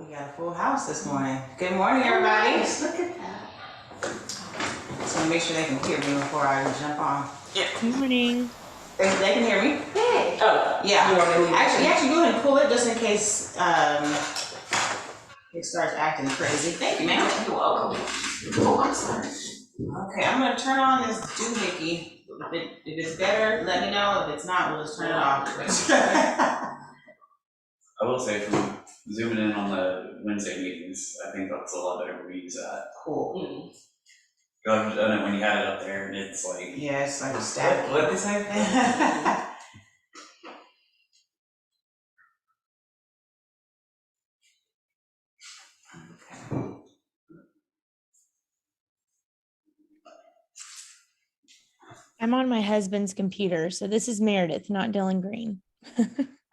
We got a full house this morning. Good morning, everybody. Nice. Look at that. Just want to make sure they can hear me before I jump on. Yeah. Good morning. They can hear me? Hey. Oh, yeah. Actually, go ahead and pull it just in case it starts acting crazy. Thank you, ma'am. You're welcome. Oh, I'm sorry. Okay, I'm going to turn on this doohickey. If it's better, let me know. If it's not, we'll just turn it off. I will say, from zooming in on the Wednesday meetings, I think that's a lot better when we use that. Cool. I've done it when you had it up there, and it's like, Yeah, it's like a static. what they say? I'm on my husband's computer, so this is Meredith, not Dylan Green.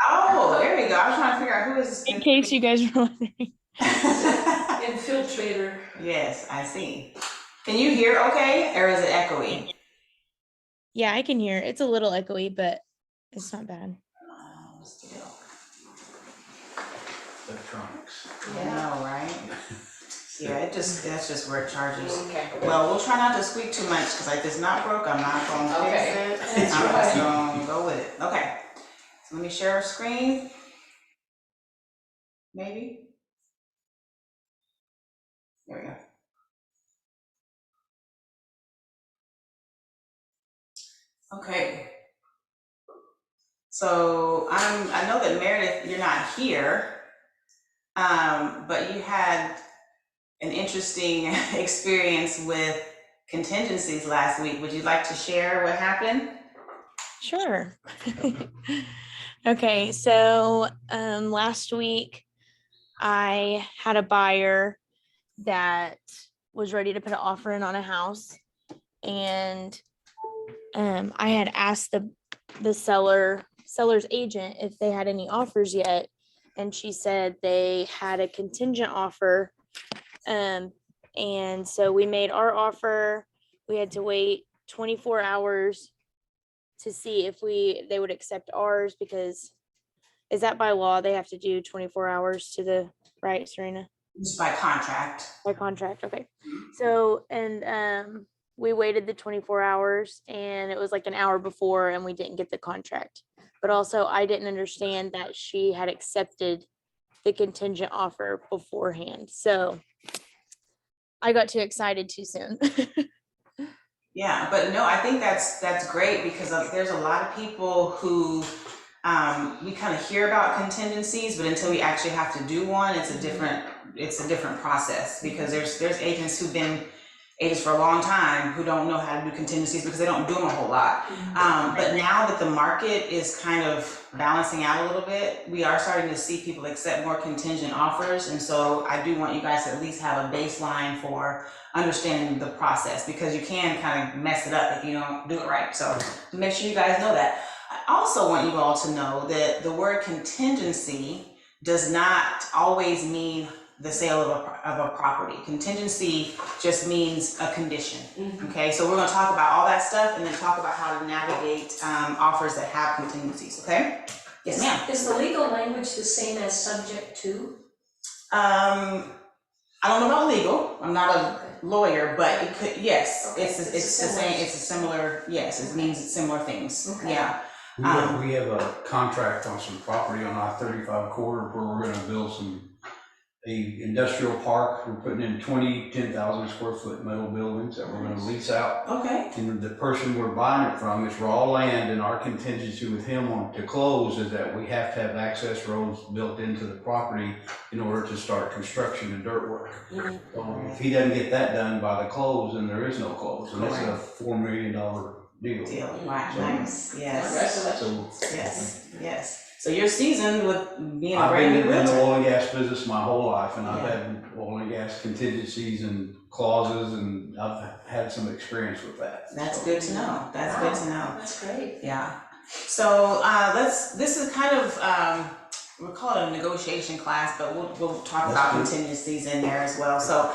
Oh, there we go. I was trying to figure out who is this. In case you guys were wondering. Infiltrator. Yes, I see. Can you hear okay, or is it echoey? Yeah, I can hear. It's a little echoey, but it's not bad. What's the deal? Electronics. I know, right? Yeah, that's just where it charges. Okay. Well, we'll try not to squeak too much, because like it's not broke, I'm not going to Okay. fix it. That's I'm right. just going to go with it. Okay. So let me share a screen. Maybe. There we go. Okay. So I know that Meredith, you're not here, but you had an interesting experience with contingencies last week. Would you like to share what happened? Sure. Okay, so last week I had a buyer that was ready to put an offer in on a house, and I had asked the seller's agent if they had any offers yet, and she said they had a contingent offer. And so we made our offer. We had to wait 24 hours to see if they would accept ours, because is that by law? They have to do 24 hours to the right, Serena? Just by contract. By contract, okay. So, and we waited the 24 hours, and it was like an hour before, and we didn't get the contract. But also, I didn't understand that she had accepted the contingent offer beforehand. So I got too excited too soon. Yeah, but no, I think that's great, because there's a lot of people who we kind of hear about contingencies, but until we actually have to do one, it's a different process, because there's agents who've been agents for a long time who don't know how to do contingencies because they don't do them a whole lot. But now that the market is kind of balancing out a little bit, we are starting to see people accept more contingent offers. And so I do want you guys to at least have a baseline for understanding the process, because you can kind of mess it up if you don't do it right. So make sure you guys know that. I also want you all to know that the word contingency does not always mean the sale of a property. Contingency just means a condition. Okay, so we're going to talk about all that stuff and then talk about how to navigate offers that have contingencies. Okay? Yes, ma'am. Is the legal language the same as subject to? I don't know about legal. I'm not a lawyer, but it could. Yes, Okay. it's the same. It's a similar. Yes, it means similar things. Okay. Yeah. We have a contract on some property on I-35 corridor where we're gonna build a industrial park. We're putting in 10,000 square foot metal buildings that we're gonna lease out. Okay. And the person we're buying it from is raw land, and our contingency with him to close is that we have to have access roads built into the property in order to start construction and dirt work. So if he doesn't get that done by the close, then there is no close, and it's a $4 million deal. Right. Nice. Yes. So Yes. So you're seasoned with being a I've brand been new in the realtor. oil and gas business my whole life, and I've Yeah. had oil and gas contingencies and clauses, and I've had some experience with that. That's So, good to know. That's good to know. That's great. Yeah. So this is kind of, we'll call it a negotiation class, but we'll talk about contingencies in there as well. So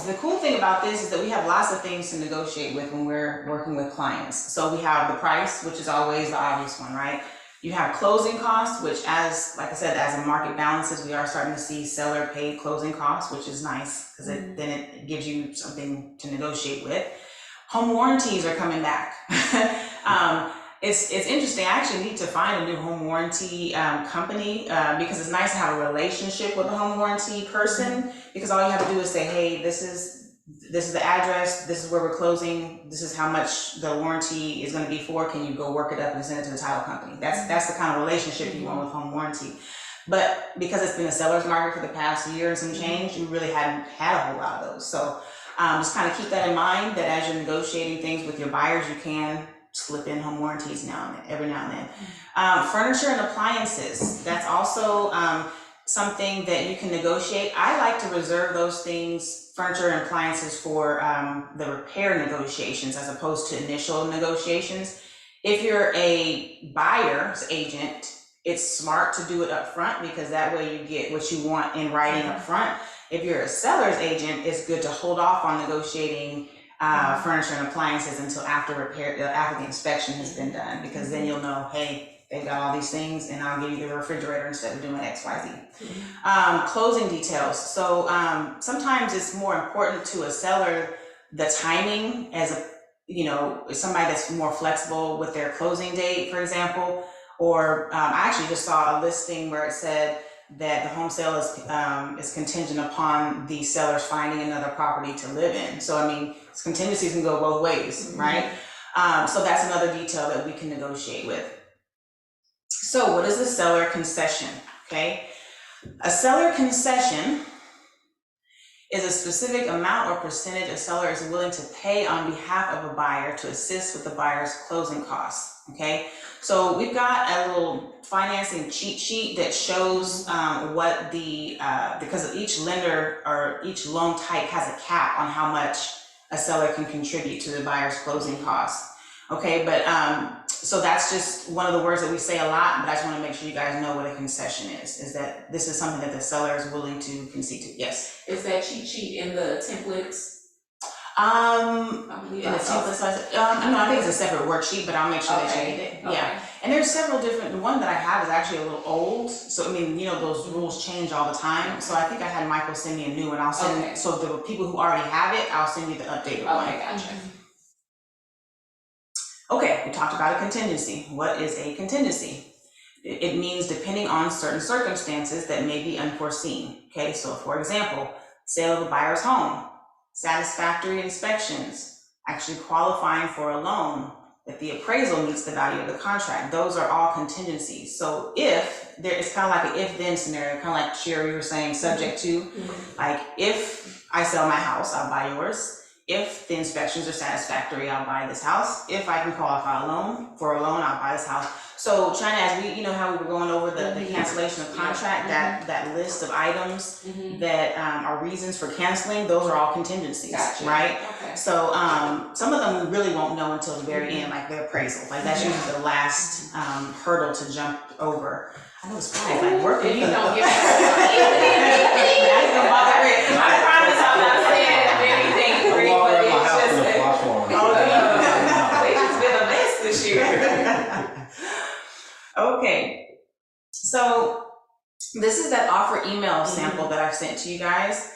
the cool thing about this is that we have lots of things to negotiate with when we're working with clients. So we have the price, which is always the obvious one, right? You have closing costs, which like I said, as the market balances, we are starting to see seller paid closing costs, which is nice because then it gives you something to negotiate with. Home warranties are coming back. It's interesting. I actually need to find a new home warranty company because it's nice to have a relationship with a home warranty person, because all you have to do is say, hey, this is the address, this is where we're closing, this is how much the warranty is going to be for, can you go work it up and send it to the title company? That's the kind of relationship you want with home warranty. But because it's been a seller's market for the past year and some change, you really hadn't had a whole lot of those. So just kind of keep that in mind, that as you're negotiating things with your buyers, you can slip in home warranties every now and then. Furniture and appliances, that's also something that you can negotiate. I like to reserve those things, furniture and appliances, for the repair negotiations as opposed to initial negotiations. If you're a buyer's agent, it's smart to do it up front because that way you get what you want in writing up front. If you're a seller's agent, it's good to hold off on negotiating furniture and appliances until after the inspection has been done, because then you'll know, hey, they've got all these things and I'll give you the refrigerator instead of doing X, Y, Z. Closing details. So sometimes it's more important to a seller, the timing, as somebody that's more flexible with their closing date, for example. Or I actually just saw a listing where it said that the home sale is contingent upon the sellers finding another property to live in. So I mean, contingencies can go both ways, right? So that's another detail that we can negotiate with. So what is a seller concession? Okay, a seller concession is a specific amount or percentage a seller is willing to pay on behalf of a buyer to assist with the buyer's closing costs. Okay, so we've got a little financing cheat sheet that shows what because each lender or each loan type has a cap on how much a seller can contribute to the buyer's closing costs. Okay, but so that's just one of the words that we say a lot, but I just want to make sure you guys know what a concession is that this is something that the seller is willing to concede to. Yes. Is that cheat sheet in the templates? In the templates, no, I think it's a separate worksheet, but I'll make sure that you need it. Okay. Yeah, and there's several different. The one that I have is actually a little old, so I mean, those rules change all the time. So I think I had Michael send me a new one. I'll send. Okay. So the people who already have it, I'll send you the updated one. Okay, gotcha. Okay, we talked about a contingency. What is a contingency? It means depending on certain circumstances that may be unforeseen. Okay, so for example, sale of a buyer's home, satisfactory inspections, actually qualifying for a loan, that the appraisal meets the value of the contract. Those are all contingencies. So if there, it's kind of like an if-then scenario, kind of like Sherry, you were saying, subject to, like if I sell my house, I'll buy yours. If the inspections are satisfactory, I'll buy this house. If I can qualify I'll buy this house. So China, as we, how we were going over the cancellation of contract, that list of items that are reasons for canceling, those are all contingencies, right? Okay. So some of them we really won't know until the very end, like the appraisal. Like that's usually the last hurdle to jump over. I know it's probably like working. You don't get I don't bother with it. I promise I'm not saying anything free, but it's just it's just been a mess this year. Okay, so this is that offer email sample that I've sent to you guys.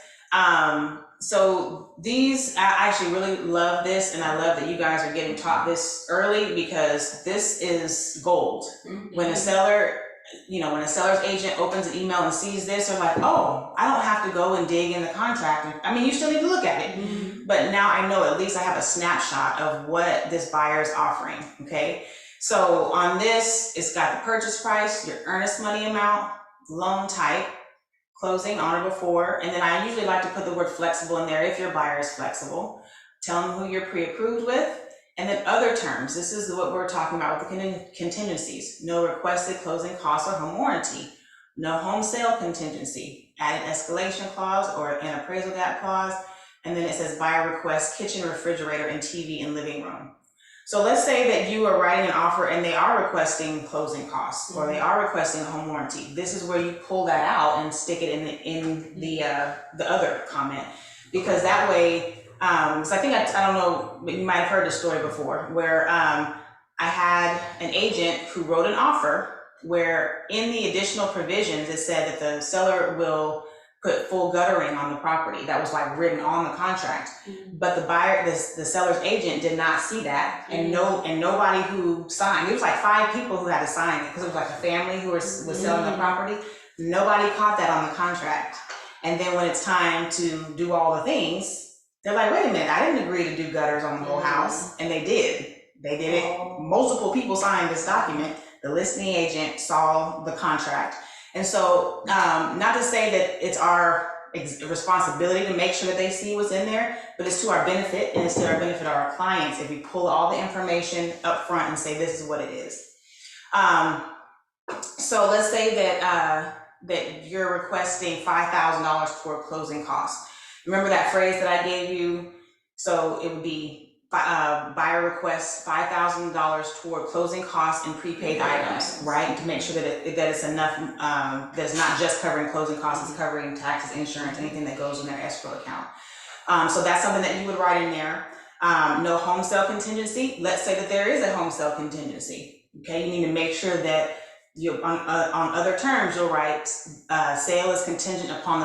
So these, I actually really love this, and I love that you guys are getting taught this early, because this is gold. When a seller, when a seller's agent opens an email and sees this, they're like, oh, I don't have to go and dig in the contract. I mean, you still need to look at it, but now I know at least I have a snapshot of what this buyer is offering, okay? So on this, it's got the purchase price, your earnest money amount, loan type, closing on or before, and then I usually like to put the word flexible in there if your buyer is flexible. Tell them who you're pre-approved with, and then other terms. This is what we're talking about with the contingencies. No requested closing costs or home warranty. No home sale contingency. Added escalation clause or an appraisal gap clause. And then it says buyer requests kitchen, refrigerator, and TV in living room. So let's say that you are writing an offer and they are requesting closing costs or they are requesting a home warranty. This is where you pull that out and stick it in the other comment, because that way, so I think I don't know, but you might have heard this story before, where I had an agent who wrote an offer where in the additional provisions, it said that the seller will put full guttering on the property. That was like written on the contract. But the buyer, the seller's agent did not see that, and nobody who signed, it was like 5 people who had to sign it, because it was like a family who was selling the property. Nobody caught that on the contract. And then when it's time to do all the things, they're like, wait a minute, I didn't agree to do gutters on the whole house. And they did. They did it. Multiple people signed this document. The listing agent saw the contract. And so, not to say that it's our responsibility to make sure that they see what's in there, but it's to our benefit, and it's to our benefit of our clients if we pull all the information up front and say, this is what it is. So let's say that you're requesting $5,000 toward closing costs. Remember that phrase that I gave you? So it would be buyer requests $5,000 toward closing costs and prepaid items, right? To make sure that it's enough, that it's not just covering closing costs, it's covering taxes, insurance, anything that goes in their escrow account. So that's something that you would write in there. No home sale contingency. Let's say that there is a home sale contingency. Okay, you need to make sure that you on other terms you'll write sale is contingent upon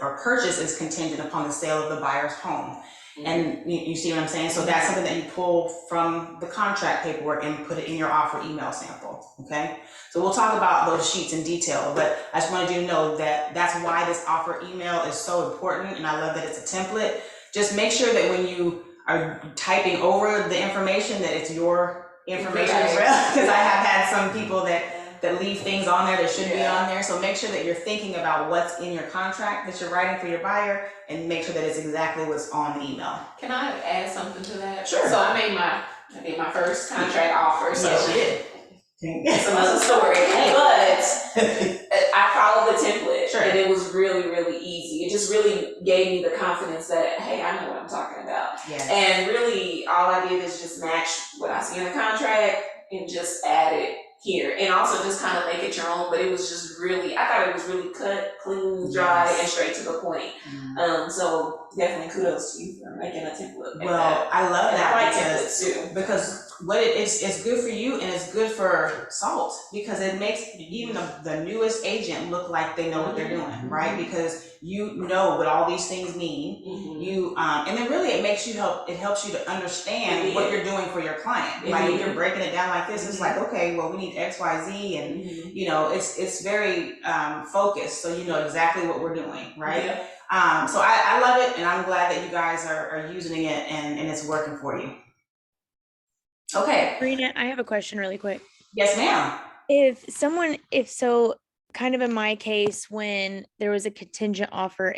or purchase is contingent upon the sale of the buyer's home. And you see what I'm saying? So that's something that you pull from the contract paperwork and put it in your offer email sample, okay? So we'll talk about those sheets in detail, but I just wanted you to know that that's why this offer email is so important, and I love that it's a template. Just make sure that when you are typing over the information that it's your information as well, because I have had some people that leave things on there that shouldn't be on there. So make sure that you're thinking about what's in your contract that you're writing for your buyer, and make sure that it's exactly what's on the email. Can I add something to that? Sure. So I made my first contract offer, so Yes, you did. it's another story, but I followed the template, Sure. and it was really, really easy. It just really gave me the confidence that, hey, I know what I'm talking about. Yeah. And really, all I did is just match what I see in the contract and just add it here, and also just kind of make it your own. But it was just really, I thought it was really cut, clean, dry, and straight to the point. So definitely kudos to you for making a template. Like Well, that. I love And I like that templates too. because what it's good for you, and it's good for SALT, because it makes even the newest agent look like they know what they're doing, right? Because you know what all these things mean. You and then really it helps you to understand what you're doing for your client. Like if you're breaking it down like this, it's like, okay, well, we need X, Y, Z, and you know, it's very focused, so you know exactly what we're doing, right? Yeah. So I love it, and I'm glad that you guys are using it and it's working for you. Okay. Serena, I have a question really quick. Yes, ma'am. Kind of in my case, when there was a contingent offer,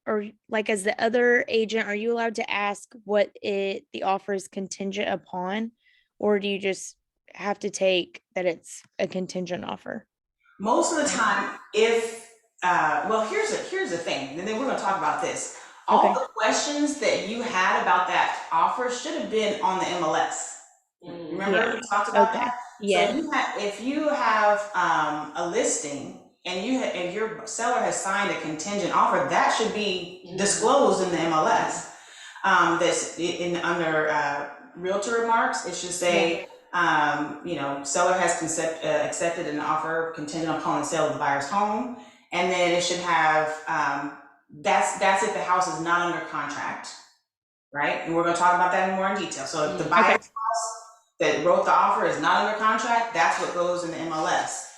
or like as the other agent, are you allowed to ask what the offer is contingent upon? Or do you just have to take that it's a contingent offer? Most of the time, if well, here's the thing, and then we're gonna talk about this. All the questions that you had about that offer should have been on the MLS. Remember we talked about that? Yeah. So if you have a listing and your seller has signed a contingent offer, that should be disclosed in the MLS. That's under realtor remarks. It should say, you know, seller has accepted an offer contingent upon the sale of the buyer's home, and then it should have that's if the house is not under contract, right? And we're going to talk about that more in detail. So if the buyer's house that wrote the offer is not under contract, that's what goes in the MLS.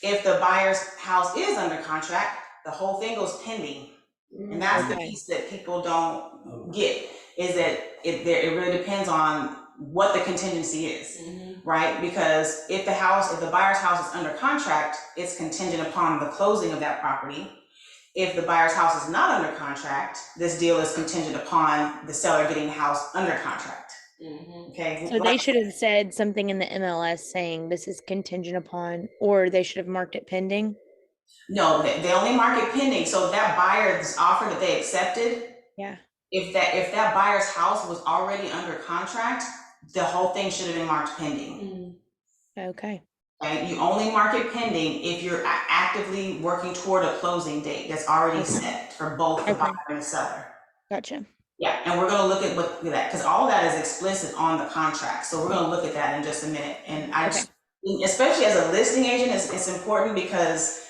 If the buyer's house is under contract, the whole thing goes pending. And that's the piece that people don't get, is that it really depends on what the contingency is, right? Because if the buyer's house is under contract, it's contingent upon the closing of that property. If the buyer's house is not under contract, this deal is contingent upon the seller getting the house under contract. Okay. So they should have said something in the MLS saying this is contingent upon, or they should have marked it pending. No, they only mark it pending. So that buyer's offer that they accepted, if that buyer's house was already under contract, the whole thing should have been marked pending. Okay. Right? You only mark it pending if you're actively working toward a closing date that's already set for both the buyer and the seller. Gotcha. Yeah, and we're going to look at that, because all that is explicit on the contract. So we're going to look at that in just a minute. And especially as a listing agent, it's important because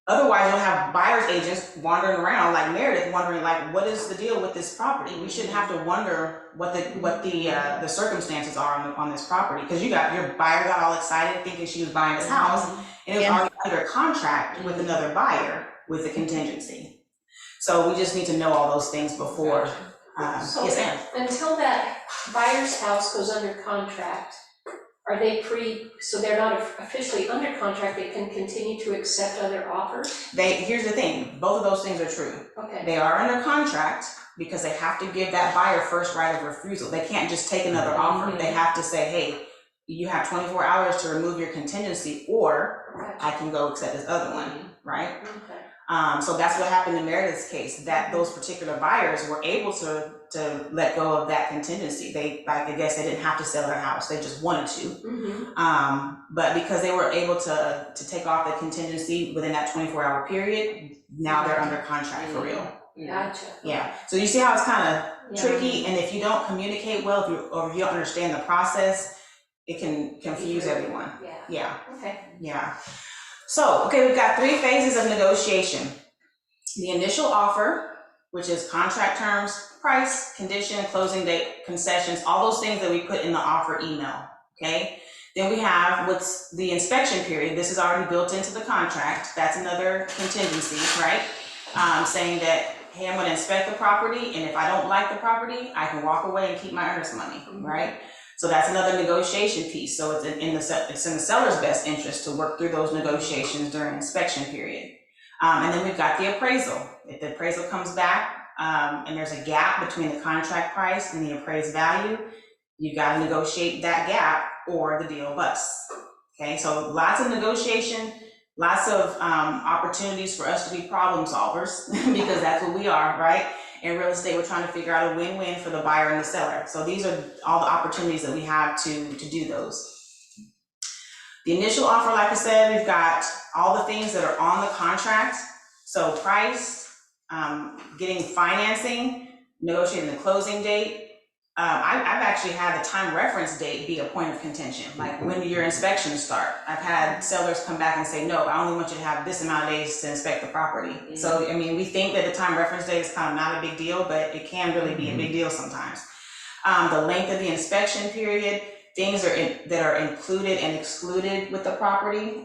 otherwise you'll have buyer's agents wandering around like Meredith, wondering like, what is the deal with this property? We shouldn't have to wonder what the circumstances are on this property, because your buyer got all excited thinking she was buying this house, and it was already under contract with another buyer with a contingency. So we just need to know all those things before. So Yes, ma'am. until that buyer's house goes under contract, are they so they're not officially under contract, they can continue to accept other offers? Here's the thing, both of those things are true. Okay. They are under contract because they have to give that buyer first right of refusal. They can't just take another offer. They have to say, hey, you have 24 hours to remove your contingency, or I can go accept this other one, right? Okay. So that's what happened in Meredith's case, that those particular buyers were able to let go of that contingency. I guess they didn't have to sell their house, they just wanted to. But because they were able to take off the contingency within that 24-hour period, now they're under contract for real. Gotcha. Yeah, so you see how it's kind of tricky, and if you don't communicate well, or if you don't understand the process, it can confuse everyone. Yeah. Okay. Yeah. So, okay, we've got 3 phases of negotiation. The initial offer, which is contract terms, price, condition, closing date, concessions, all those things that we put in the offer email, okay? Then we have what's the inspection period. This is already built into the contract. That's another contingency, right? Saying that, hey, I'm gonna inspect the property, and if I don't like the property, I can walk away and keep my earnest money, right? So that's another negotiation piece. So it's in the seller's best interest to work through those negotiations during inspection period. And then we've got the appraisal. If the appraisal comes back and there's a gap between the contract price and the appraised value, you've got to negotiate that gap or the deal busts. Okay, so lots of negotiation, lots of opportunities for us to be problem solvers because that's what we are, right? In real estate, we're trying to figure out a win-win for the buyer and the seller. So these are all the opportunities that we have to do those. The initial offer, like I said, we've got all the things that are on the contract. So price, getting financing, negotiating the closing date. I've actually had the time reference date be a point of contention, like when do your inspections start? I've had sellers come back and say, no, I only want you to have this amount of days to inspect the property. So, I mean, we think that the time reference date is kind of not a big deal, but it can really be a big deal sometimes. The length of the inspection period, things that are included and excluded with the property,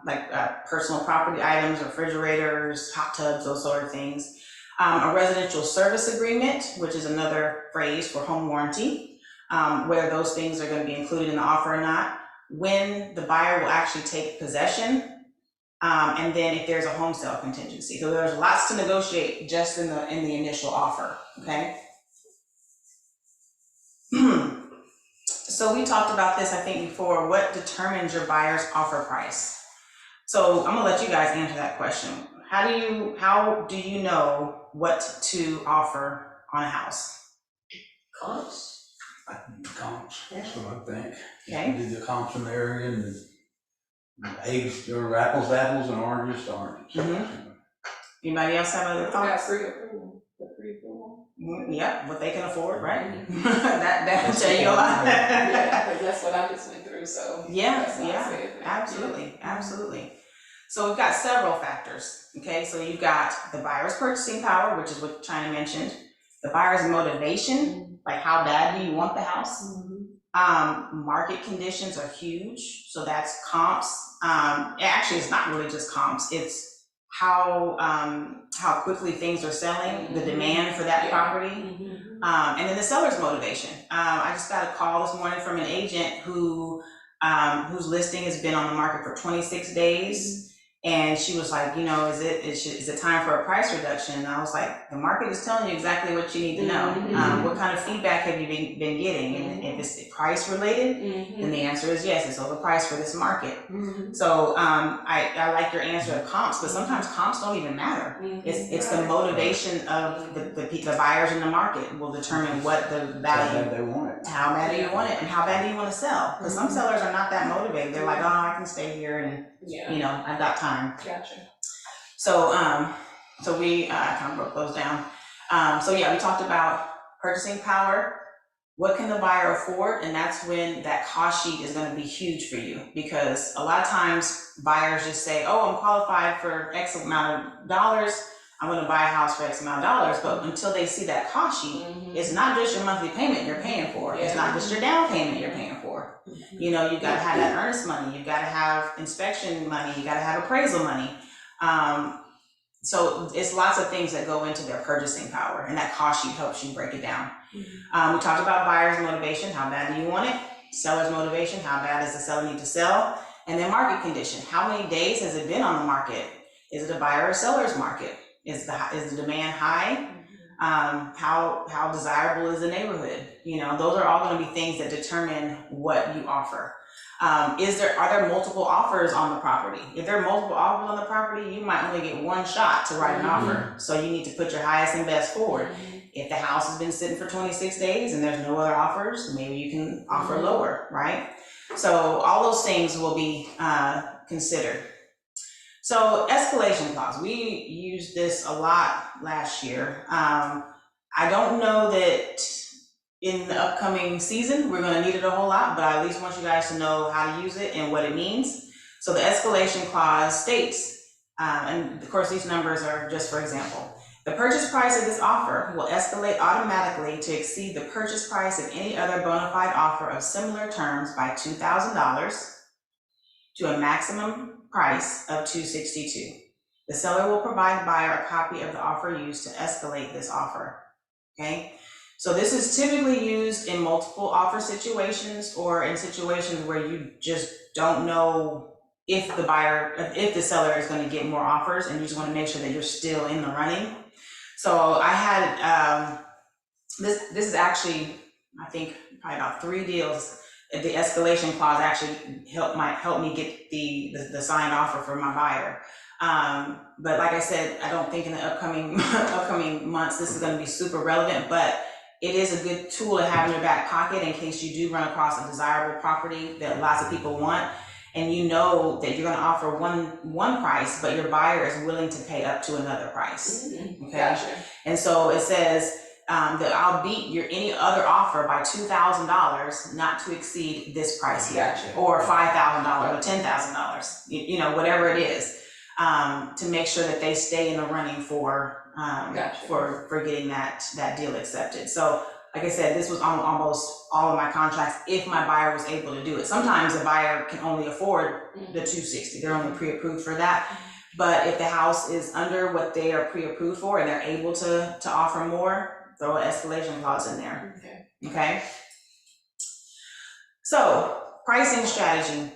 like personal property items, refrigerators, hot tubs, those sort of things. A residential service agreement, which is another phrase for home warranty, whether those things are going to be included in the offer or not, when the buyer will actually take possession, and then if there's a home sale contingency. So there's lots to negotiate just in the initial offer, okay? So we talked about this, I think, before. What determines your buyer's offer price? So I'm gonna let you guys answer that question. How do you know what to offer on a house? Comps? I think comps, that's what I think. Okay. Do the comps in the area and eggs, or apples to apples and oranges to oranges. Anybody else have other thoughts? Pre-approval, the pre-approval. Yep, what they can afford, right? that can tell you a lot. Yeah, because that's what I just went through, so. Yeah, absolutely. So we've got several factors, okay? So you've got the buyer's purchasing power, which is what China mentioned, the buyer's motivation, like how bad do you want the house? Market conditions are huge, so that's comps. Actually, it's not really just comps, it's how quickly things are selling, the demand for that property, and then the seller's motivation. I just got a call this morning from an agent whose listing has been on the market for 26 days. And she was like, you know, is it time for a price reduction? And I was like, the market is telling you exactly what you need to know. What kind of feedback have you been getting? And if it's price related, then the answer is yes, it's overpriced for this market. So I like your answer of comps, but sometimes comps don't even matter. It's the motivation of the buyers in the market will determine what the value. How bad they want it. How bad do you want it, and how bad do you want to sell? Because some sellers are not that motivated. They're like, oh, I can stay here and you know, I've got time. Gotcha. So so we kind of broke those down. So yeah, we talked about purchasing power, what can the buyer afford? And that's when that cost sheet is gonna be huge for you, because a lot of times buyers just say, oh, I'm qualified for X amount of dollars, I'm gonna buy a house for X amount of dollars, but until they see that cost sheet, it's not just your monthly payment you're paying for, it's not just your down payment you're paying for. You know, you gotta have that earnest money, you gotta have inspection money, you gotta have appraisal money. So it's lots of things that go into their purchasing power, and that cost sheet helps you break it down. We talked about buyer's motivation, how bad do you want it? Seller's motivation, how bad does the seller need to sell? And then market condition, how many days has it been on the market? Is it a buyer or seller's market? Is the demand high? How desirable is the neighborhood? You know, those are all going to be things that determine what you offer. Are there multiple offers on the property? If there are multiple offers on the property, you might only get one shot to write an offer. So you need to put your highest and best forward. If the house has been sitting for 26 days and there's no other offers, maybe you can offer lower, right? So all those things will be considered. So escalation clause, we used this a lot last year. I don't know that in the upcoming season we're going to need it a whole lot, but I at least want you guys to know how to use it and what it means. So the escalation clause states, and of course these numbers are just for example, the purchase price of this offer will escalate automatically to exceed the purchase price of any other bona fide offer of similar terms by $2,000 to a maximum price of $262. The seller will provide the buyer a copy of the offer used to escalate this offer, okay? So this is typically used in multiple offer situations or in situations where you just don't know if the seller is going to get more offers, and you just want to make sure that you're still in the running. So I had, this is actually, I think probably about 3 deals. The escalation clause actually might help me get the signed offer for my buyer. But like I said, I don't think in the upcoming months this is going to be super relevant, but it is a good tool to have in your back pocket in case you do run across a desirable property that lots of people want, and you know that you're going to offer one price, but your buyer is willing to pay up to another price. Okay. Gotcha. And so it says that I'll beat your any other offer by $2,000, not to exceed this price here, Gotcha. or $5,000 or $10,000, you know, whatever it is, to make sure that they stay in the running for Gotcha. for getting that deal accepted. So like I said, this was on almost all of my contracts if my buyer was able to do it. Sometimes the buyer can only afford the $260, they're only pre-approved for that. But if the house is under what they are pre-approved for and they're able to offer more, throw an escalation clause in there. Okay. So pricing strategy.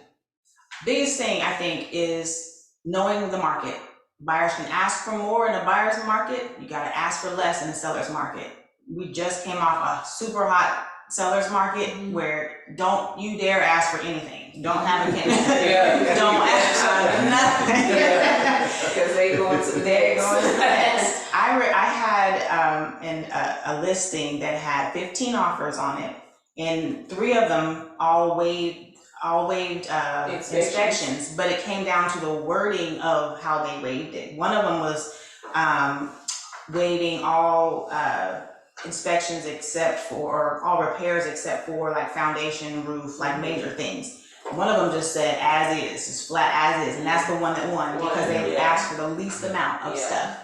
Biggest thing I think is knowing the market. Buyers can ask for more in the buyer's market. You got to ask for less in the seller's market. We just came off a super hot seller's market where don't you dare ask for anything. Don't have a candidate. Don't ask for nothing. Because they going to the next. I had a listing that had 15 offers on it, and 3 of them all waived inspections, but it came down to the wording of how they waived it. One of them was waiving all inspections except for, or all repairs except for like foundation, roof, like major things. One of them just said as is, just flat as is, and that's the one that won because they asked for the least amount of stuff.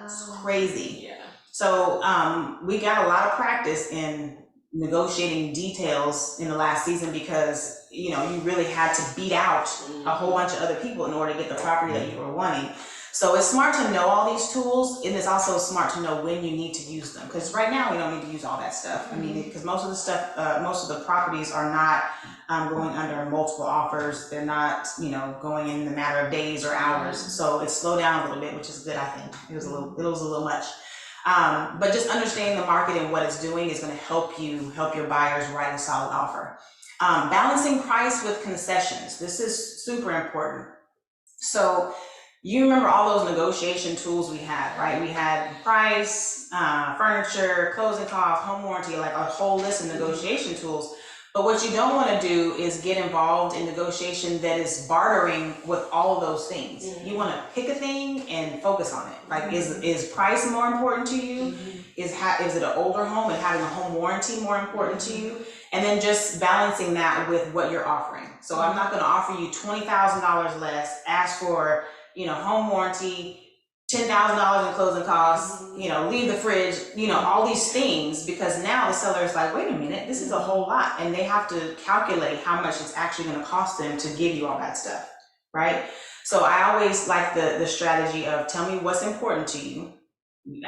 It's crazy. Yeah. So we got a lot of practice in negotiating details in the last season because, you know, you really had to beat out a whole bunch of other people in order to get the property that you were wanting. So it's smart to know all these tools, and it's also smart to know when you need to use them. Because right now we don't need to use all that stuff. I mean, because most of the stuff, most of the properties are not going under multiple offers. They're not, you know, going in the matter of days or hours. So it's slowed down a little bit, which is good, I think. It was a little much. But just understanding the market and what it's doing is going to help your buyers write a solid offer. Balancing price with concessions. This is super important. So you remember all those negotiation tools we had, right? We had price, furniture, closing costs, home warranty, like a whole list of negotiation tools. But what you don't want to do is get involved in negotiation that is bartering with all of those things. You want to pick a thing and focus on it. Like, is price more important to you? Is it an older home and having a home warranty more important to you? And then just balancing that with what you're offering. So I'm not going to offer you $20,000 less, ask for, home warranty, $10,000 in closing costs, leave the fridge, all these things, because now the seller is like, wait a minute, this is a whole lot. And they have to calculate how much it's actually going to cost them to give you all that stuff, right? So I always like the strategy of tell me what's important to you,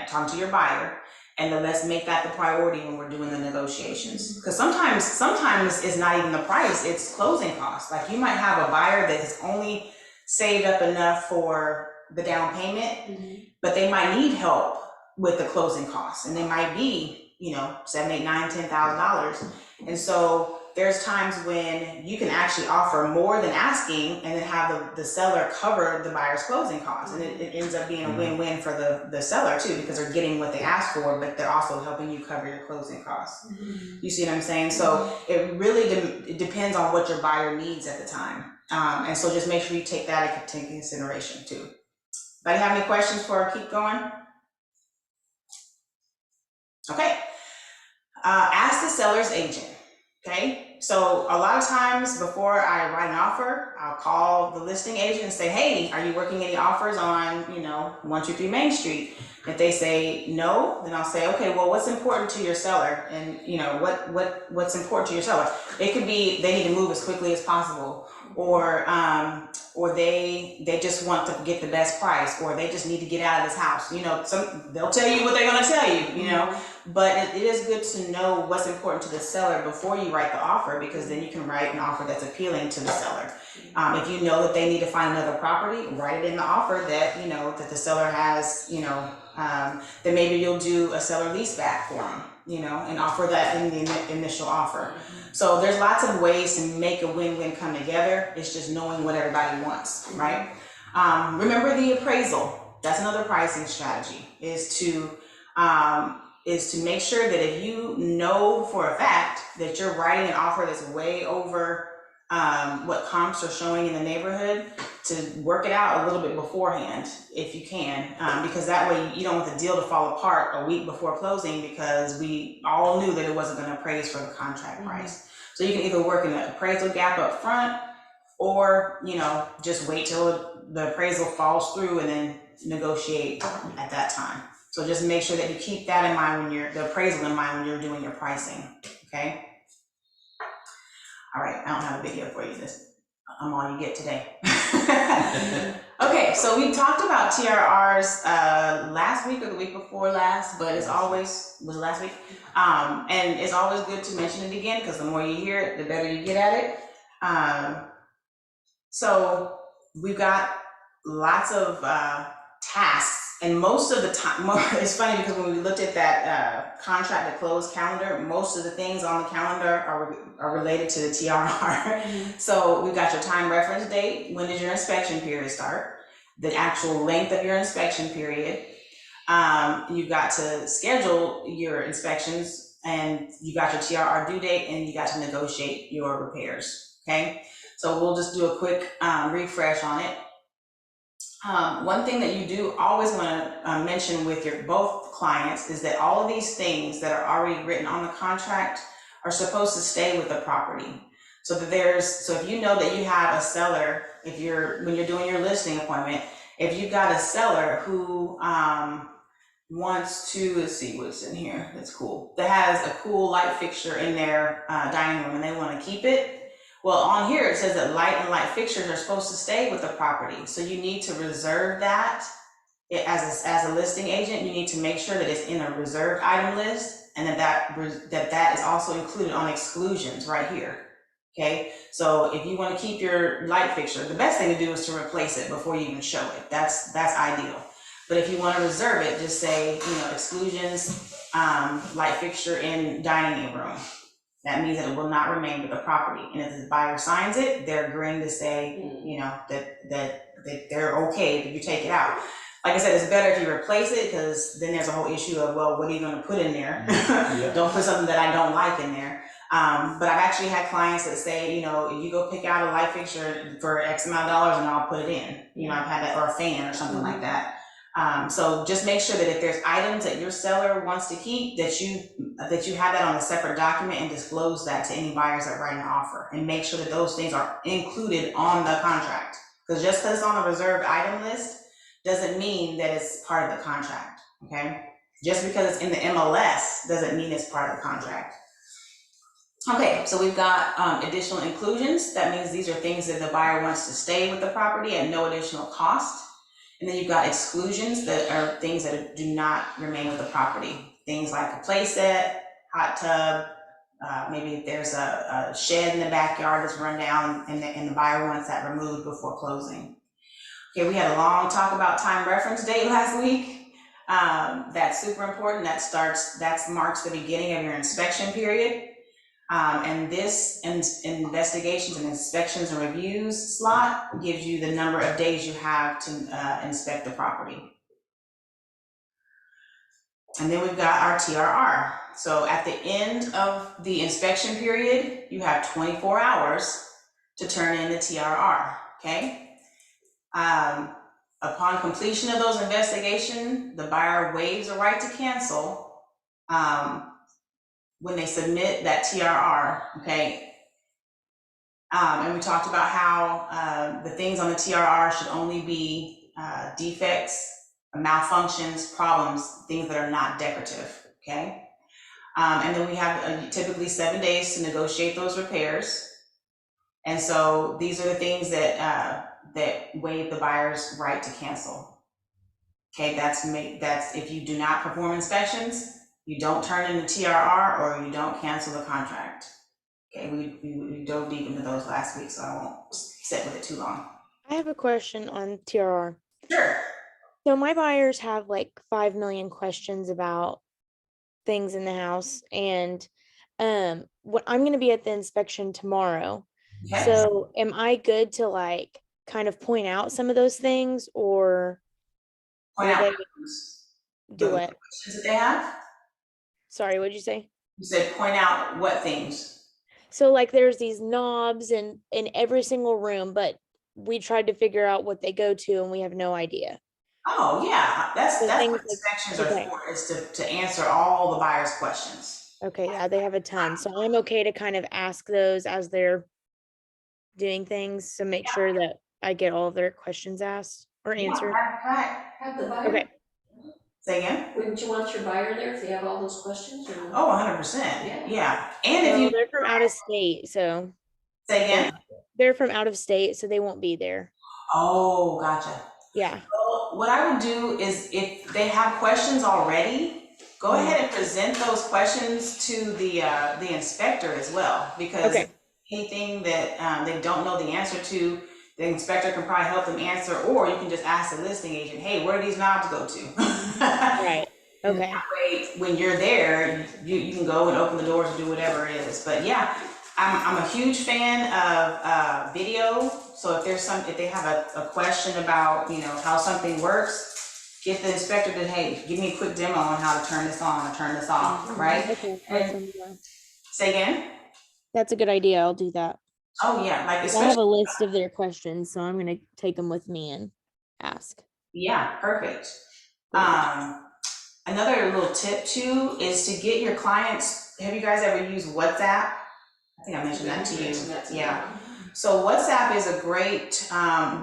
talk to your buyer, and then let's make that the priority when we're doing the negotiations. Because sometimes it's not even the price, it's closing costs. Like, you might have a buyer that has only saved up enough for the down payment, but they might need help with the closing costs, and they might be, $7,000, $8,000, $9,000, $10,000. And so there's times when you can actually offer more than asking, and then have the seller cover the buyer's closing costs, and it ends up being a win-win for the seller too, because they're getting what they asked for, but they're also helping you cover your closing costs. You see what I'm saying? So it really it depends on what your buyer needs at the time, and so just make sure you take that into consideration too. Anybody have any questions before I keep going? Okay. Ask the seller's agent. Okay. So a lot of times before I write an offer, I'll call the listing agent and say, hey, are you working any offers on, 123 Main Street? If they say no, then I'll say, okay, well, what's important to your seller? And what's important to your seller? It could be they need to move as quickly as possible, or they just want to get the best price, or they just need to get out of this house. They'll tell you what they're going to tell you, but it is good to know what's important to the seller before you write the offer, because then you can write an offer that's appealing to the seller. If you know that they need to find another property, write it in the offer that, that the seller has, then maybe you'll do a seller lease back for them, and offer that in the initial offer. So there's lots of ways to make a win-win come together. It's just knowing what everybody wants, right? Remember the appraisal. That's another pricing strategy, is to make sure that if you know for a fact that you're writing an offer that's way over what comps are showing in the neighborhood, to work it out a little bit beforehand if you can, because that way you don't want the deal to fall apart a week before closing, because we all knew that it wasn't going to appraise for the contract price. So you can either work in an appraisal gap up front, or just wait till the appraisal falls through and then negotiate at that time. So just make sure that you keep that in mind the appraisal in mind when you're doing your pricing. Okay. All right, I don't have a video for you. I'm all you get today. Okay, so we talked about TRRs last week or the week before last, but was last week. And it's always good to mention it again, because the more you hear it, the better you get at it. So we've got lots of tasks. And most of the time, it's funny because when we looked at that contract to close calendar, most of the things on the calendar are related to the TRR. So we've got your time reference date. When does your inspection period start? The actual length of your inspection period. You've got to schedule your inspections, and you got your TRR due date, and you got to negotiate your repairs. Okay, so we'll just do a quick refresh on it. One thing that you do always want to mention with your both clients is that all of these things that are already written on the contract are supposed to stay with the property. So if you know that you have a seller, when you're doing your listing appointment, if you've got a seller who wants to, let's see what's in here, that's cool, that has a cool light fixture in their dining room and they want to keep it. Well, on here it says that light fixtures are supposed to stay with the property. So you need to reserve that as a listing agent. You need to make sure that it's in a reserved item list, and that is also included on exclusions right here. Okay, so if you want to keep your light fixture, the best thing to do is to replace it before you even show it. That's ideal. But if you want to reserve it, just say, exclusions, light fixture in dining room. That means that it will not remain with the property. And if the buyer signs it, they're agreeing to say, that they're okay if you take it out. Like I said, it's better if you replace it, because then there's a whole issue of, well, what are you going to put in there? Don't put something that I don't like in there. But I've actually had clients that say, you know, you go pick out a light fixture for X amount of dollars and I'll put it in. You know, I've had that, or a fan or something like that. So just make sure that if there's items that your seller wants to keep, that you have that on a separate document and disclose that to any buyers that write an offer, and make sure that those things are included on the contract. Because just because it's on a reserved item list doesn't mean that it's part of the contract, okay? Just because it's in the MLS doesn't mean it's part of the contract. Okay, so we've got additional inclusions. That means these are things that the buyer wants to stay with the property at no additional cost. And then you've got exclusions that are things that do not remain with the property. Things like a play set, hot tub, maybe if there's a shed in the backyard that's run down and the buyer wants that removed before closing. Okay, we had a long talk about time reference date last week. That's super important. That marks the beginning of your inspection period. And this investigations and inspections and reviews slot gives you the number of days you have to inspect the property. And then we've got our TRR. So at the end of the inspection period, you have 24 hours to turn in the TRR, okay? Upon completion of those investigations, the buyer waives a right to cancel when they submit that TRR, okay? And we talked about how the things on the TRR should only be defects, malfunctions, problems, things that are not decorative, okay? And then we have typically 7 days to negotiate those repairs. And so these are the things that waive the buyer's right to cancel. Okay, that's if you do not perform inspections, you don't turn in the TRR, or you don't cancel the contract. Okay, we dove deep into those last week, so I won't sit with it too long. I have a question on TRR. Sure. So my buyers have like 5 million questions about things in the house, and what I'm going to be at the inspection tomorrow. Okay. So am I good to like kind of point out some of those things, or Point will out they do the it? questions that they have. Sorry, what'd you say? You said point out what things? So like there's these knobs in every single room, but we tried to figure out what they go to and we have no idea. Oh yeah, that's So what things inspections okay. are for, is to answer all the buyer's questions. Okay, yeah, they have a ton. So I'm okay to kind of ask those as they're doing things, so make sure that I get all of their questions asked or answered. Right. Have the buyer, Okay. Say again? wouldn't you want your buyer there if they have all those questions, or? Oh, 100%. Yeah. And if Well, you they're from out of state, so say again? they're from out of state, so they won't be there. Oh, gotcha. Yeah. Well, what I would do is, if they have questions already, go ahead and present those questions to the inspector as well, because Okay. anything that they don't know the answer to, the inspector can probably help them answer, or you can just ask the listing agent, hey, where do these knobs go to? Right. And Okay. that way, when you're there, you can go and open the doors and do whatever it is. But yeah, I'm a huge fan of video. So if they have a question about, you know, how something works, get the inspector to, hey, give me a quick demo on how to turn this on or turn this off, right? Okay. And say again? That's a good idea. I'll do that. Oh yeah, like I have especially, a list of their questions, so I'm gonna take them with me and ask. yeah, perfect. Another little tip too is to get your clients, have you guys ever used WhatsApp? I think I mentioned that to you. Yeah. So WhatsApp is a great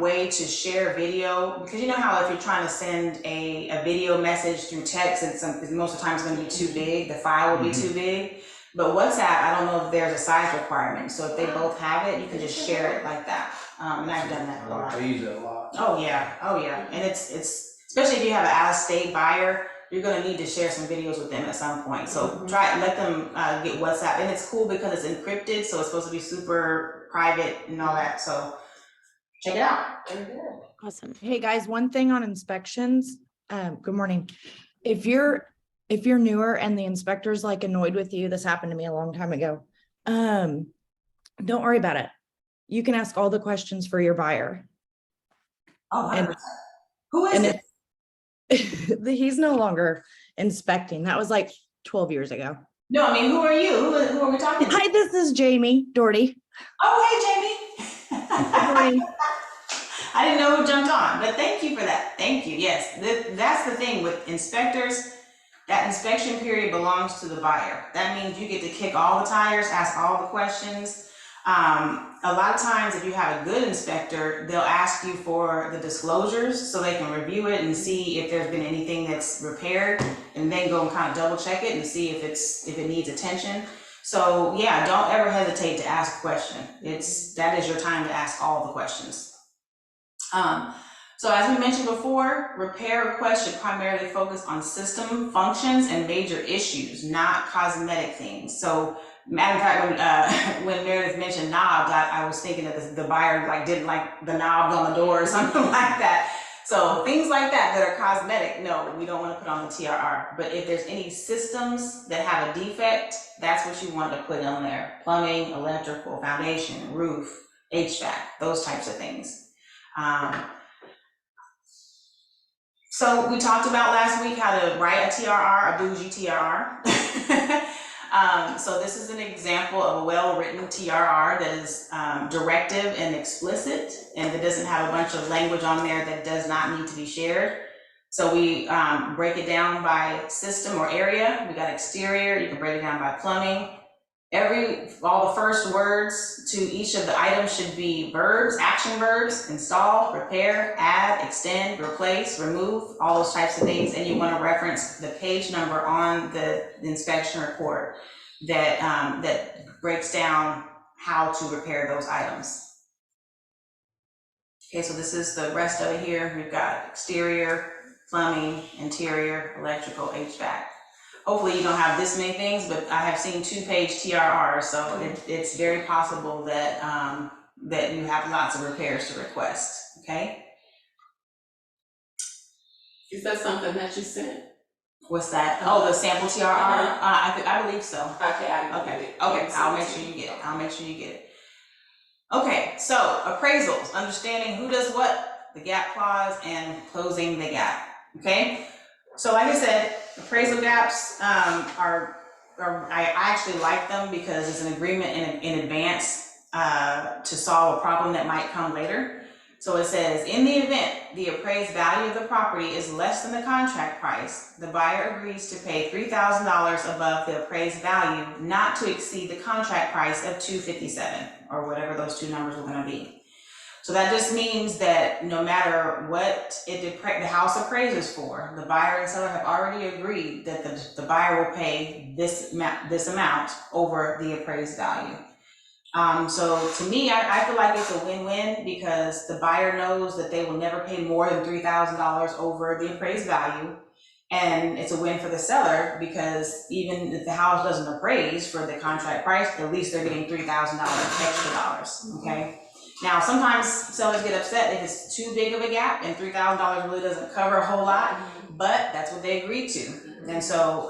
way to share video, because you know how if you're trying to send a video message through text, most of the time it's going to be too big, the file will be too big. But WhatsApp, I don't know if there's a size requirement. So if they both have it, you can just share it like that. And I've done that a lot. I use it a lot. Oh yeah. And it's especially if you have an out-of-state buyer, you're gonna need to share some videos with them at some point. So let them get WhatsApp, and it's cool because it's encrypted, so it's supposed to be super private and all that. So check it out. Very good. Awesome. Hey guys, one thing on inspections. Good morning. If you're newer and the inspector's like annoyed with you, this happened to me a long time ago. Don't worry about it. You can ask all the questions for your buyer. Oh, And- 100%. Who is and it? He's no longer inspecting. That was like 12 years ago. No, I mean, who are you? Who are we talking to? Hi, this is Jamie Doherty. Oh, hey, Good Jamie. morning. I didn't know who jumped on, but thank you for that. Thank you. Yes, that's the thing with inspectors. That inspection period belongs to the buyer. That means you get to kick all the tires, ask all the questions. A lot of times, if you have a good inspector, they'll ask you for the disclosures so they can review it and see if there's been anything that's repaired, and then go and kind of double check it and see if it needs attention. So yeah, don't ever hesitate to ask a question. That is your time to ask all the questions. So as we mentioned before, repair requests should primarily focus on system functions and major issues, not cosmetic things. So matter of fact, when Meredith mentioned knobs, I was thinking that the buyer like didn't like the knobs on the door or something like that. So things like that are cosmetic, no, we don't want to put on the TRR. But if there's any systems that have a defect, that's what you want to put on there. Plumbing, electrical, foundation, roof, HVAC, those types of things. So we talked about last week how to write a TRR, a bougie TRR. So this is an example of a well-written TRR that is directive and explicit, and that doesn't have a bunch of language on there that does not need to be shared. So we break it down by system or area. We got exterior, you can break it down by plumbing. All the first words to each of the items should be verbs, action verbs: install, repair, add, extend, replace, remove, all those types of things. And you want to reference the page number on the inspection report that breaks down how to repair those items. Okay, so this is the rest of it here. We've got exterior, plumbing, interior, electrical, HVAC. Hopefully you don't have this many things, but I have seen 2-page TRRs, so it's very possible that that you have lots of repairs to request, okay? Is that something that you sent? What's that? Oh, the sample TRR? I believe so. Okay, I didn't get it. Okay, I'll make sure you get it. I'll make sure you get it. Okay, so appraisals, understanding who does what, the gap clause, and closing the gap, okay? So like I said, appraisal gaps I actually like them because it's an agreement in advance to solve a problem that might come later. So it says, in the event the appraised value of the property is less than the contract price, the buyer agrees to pay $3,000 above the appraised value, not to exceed the contract price of $257, or whatever those two numbers are going to be. So that just means that no matter what the house appraises for, the buyer and seller have already agreed that the buyer will pay this amount over the appraised value. So to me, I feel like it's a win-win because the buyer knows that they will never pay more than $3,000 over the appraised value. And it's a win for the seller because even if the house doesn't appraise for the contract price, at least they're getting $3,000 extra dollars, okay? Now, sometimes sellers get upset if it's too big of a gap and $3,000 really doesn't cover a whole lot, but that's what they agreed to. And so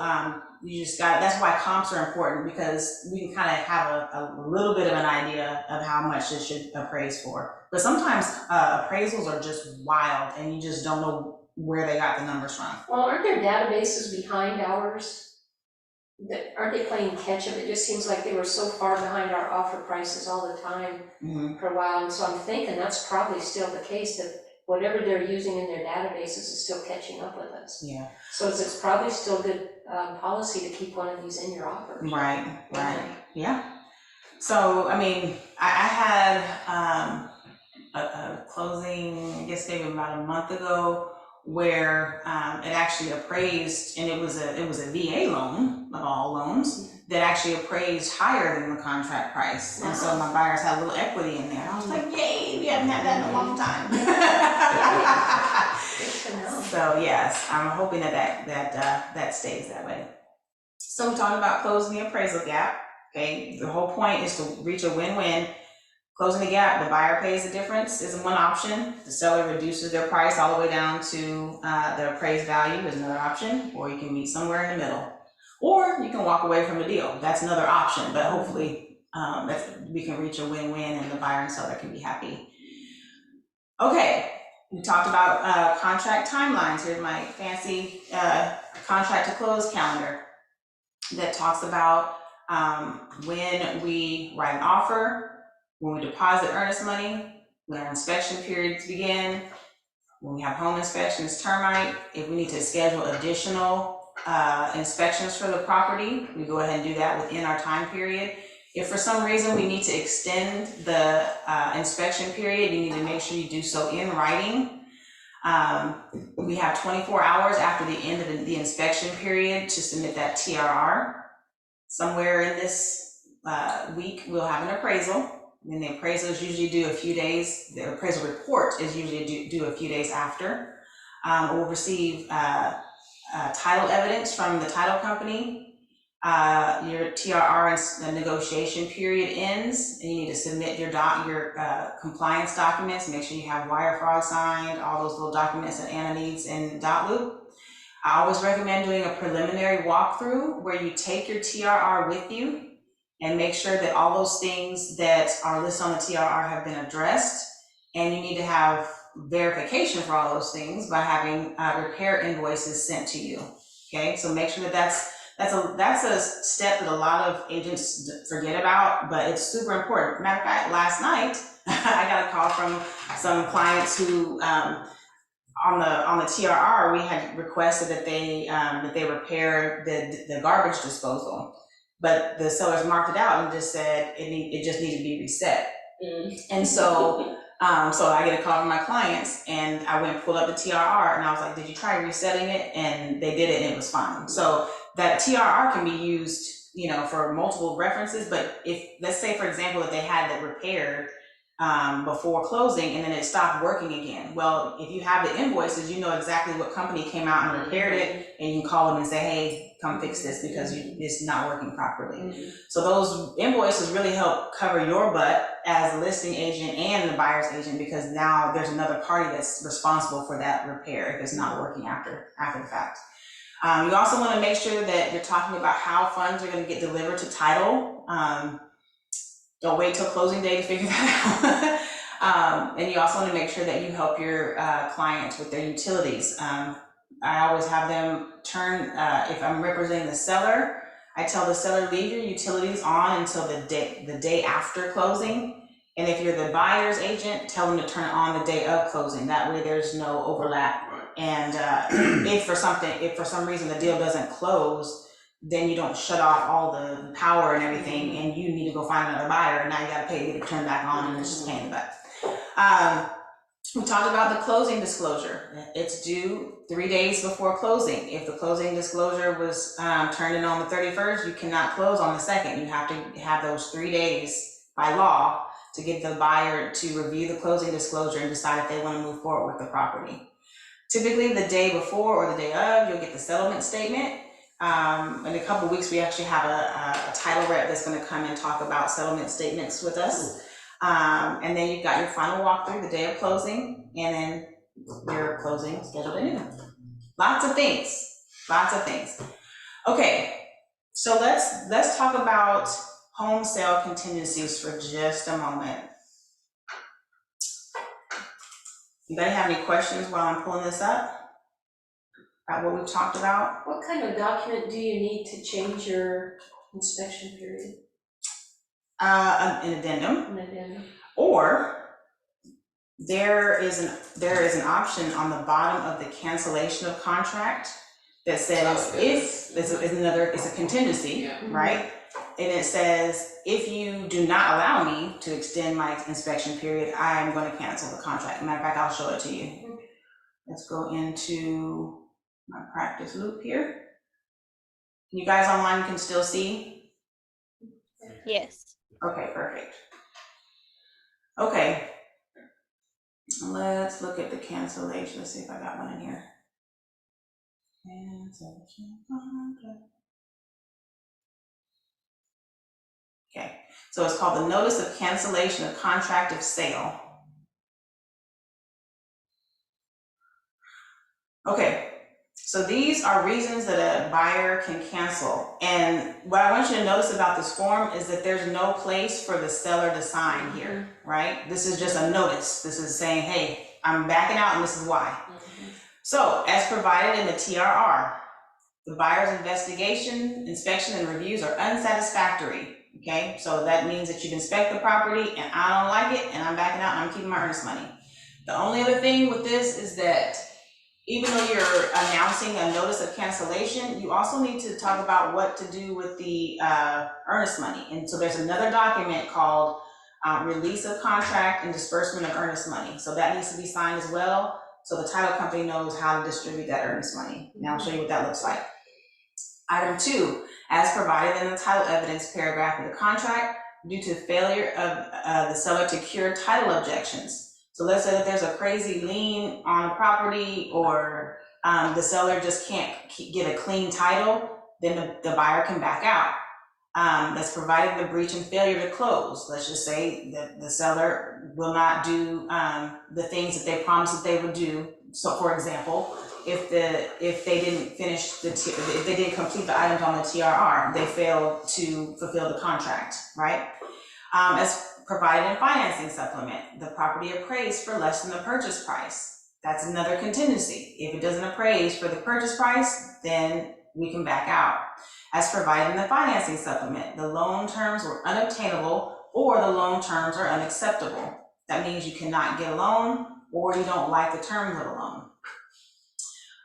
you just that's why comps are important, because we can kind of have a little bit of an idea of how much it should appraise for. But sometimes appraisals are just wild and you just don't know where they got the numbers from. Well, aren't there databases behind ours? Aren't they playing catch up? It just seems like they were so far behind our offer prices all the time for a while. And so I'm thinking that's probably still the case, that whatever they're using in their databases is still catching up with us. Yeah. So it's probably still good policy to keep one of these in your offer. Right, yeah. So, I mean, I had a closing, I guess maybe about a month ago, where it actually appraised, and it was a VA loan of all loans that actually appraised higher than the contract price. And so my buyers had a little equity in there. I was like, yay, we haven't had that in a long time. So yes, I'm hoping that stays that way. So we're talking about closing the appraisal gap. Okay, the whole point is to reach a win-win. Closing the gap, the buyer pays the difference is one option. The seller reduces their price all the way down to the appraised value is another option, or you can meet somewhere in the middle. Or you can walk away from the deal. That's another option, but hopefully we can reach a win-win and the buyer and seller can be happy. Okay, we talked about contract timelines. Here's my fancy contract to close calendar. that talks about when we write an offer, when we deposit earnest money, when our inspection periods begin, when we have home inspections, termite, if we need to schedule additional inspections for the property, we go ahead and do that within our time period. If for some reason we need to extend the inspection period, you need to make sure you do so in writing. We have 24 hours after the end of the inspection period to submit that TRR. Somewhere in this week, we'll have an appraisal. And the appraisal is usually due a few days. The appraisal report is usually due a few days after. We'll receive title evidence from the title company. Your TRR and negotiation period ends, and you need to submit your compliance documents. Make sure you have wire fraud signed, all those little documents that Anna needs in dot loop. I always recommend doing a preliminary walkthrough where you take your TRR with you and make sure that all those things that are listed on the TRR have been addressed. And you need to have verification for all those things by having repair invoices sent to you. Okay, so make sure that that's a step that a lot of agents forget about, but it's super important. Matter of fact, last night I got a call from some clients who on the TRR we had requested that they repair the garbage disposal, but the sellers marked it out and just said it just needed to be reset. And so I get a call from my clients, and I went and pulled up the TRR, and I was like, did you try resetting it? And they did it, and it was fine. So that TRR can be used, for multiple references, but if, let's say, for example, that they had it repaired before closing and then it stopped working again. Well, if you have the invoices, you know exactly what company came out and repaired it, and you can call them and say, hey, come fix this because it's not working properly. So those invoices really help cover your butt as a listing agent and the buyer's agent, because now there's another party that's responsible for that repair if it's not working after the fact. You also want to make sure that you're talking about how funds are going to get delivered to title. Don't wait till closing day to figure that out. And you also want to make sure that you help your clients with their utilities. I always have them turn, if I'm representing the seller, I tell the seller, leave your utilities on until the day after closing. And if you're the buyer's agent, tell them to turn it on the day of closing. That way there's no overlap. And if for some reason the deal doesn't close, then you don't shut off all the power and everything, and you need to go find another buyer, and now you gotta pay to turn it back on, and it's just a pain in the butt. We talked about the closing disclosure. It's due 3 days before closing. If the closing disclosure was turned in on the 31st, you cannot close on the 2nd. You have to have those 3 days by law to get the buyer to review the closing disclosure and decide if they want to move forward with the property. Typically the day before or the day of, you'll get the settlement statement. In a couple of weeks, we actually have a title rep that's going to come and talk about settlement statements with us. And then you've got your final walkthrough the day of closing, and then your closing scheduled in. Lots of things. Okay, so let's talk about home sale contingencies for just a moment. Anybody have any questions while I'm pulling this up about what we've talked about? What kind of document do you need to change your inspection period? An addendum. Or there is an option on the bottom of the cancellation of contract that says if it's a contingency, right? And it says, if you do not allow me to extend my inspection period, I am going to cancel the contract. Matter of fact, I'll show it to you. Let's go into my practice loop here. You guys online can still see? Yes. Okay, perfect. Okay, let's look at the cancellation. Let's see if I got one in here. Cancellation contract. Okay, so it's called the Notice of Cancellation of Contract of Sale. Okay, so these are reasons that a buyer can cancel. And what I want you to notice about this form is that there's no place for the seller to sign here, right? This is just a notice. This is saying, hey, I'm backing out and this is why. So, as provided in the TRR, The buyer's investigation, inspection, and reviews are unsatisfactory, okay? So that means that you've inspected the property and I don't like it and I'm backing out and I'm keeping my earnest money. The only other thing with this is that even though you're announcing a notice of cancellation, you also need to talk about what to do with the earnest money. And so there's another document called release of contract and disbursement of earnest money. So that needs to be signed as well, so the title company knows how to distribute that earnest money. Now I'll show you what that looks like. Item 2, as provided in the title evidence paragraph of the contract, due to failure of the seller to cure title objections. So let's say that there's a crazy lien on a property, or the seller just can't get a clean title, then the buyer can back out. That's provided the breach and failure to close. Let's just say that the seller will not do the things that they promised that they would do. So for example, if they didn't finish if they didn't complete the items on the TRR, they failed to fulfill the contract, right? As provided in financing supplement, the property appraised for less than the purchase price. That's another contingency. If it doesn't appraise for the purchase price, then we can back out. As provided in the financing supplement, the loan terms were unobtainable or the loan terms are unacceptable. That means you cannot get a loan or you don't like the terms of a loan.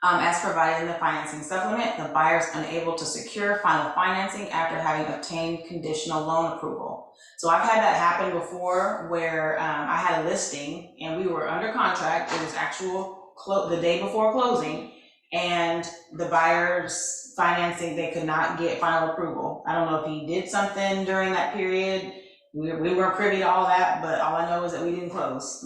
As provided in the financing supplement, the buyer is unable to secure final financing after having obtained conditional loan approval. So I've had that happen before where I had a listing and we were under contract. It was the day before closing, and the buyer's financing, they could not get final approval. I don't know if he did something during that period. We weren't privy to all that, but all I know is that we didn't close.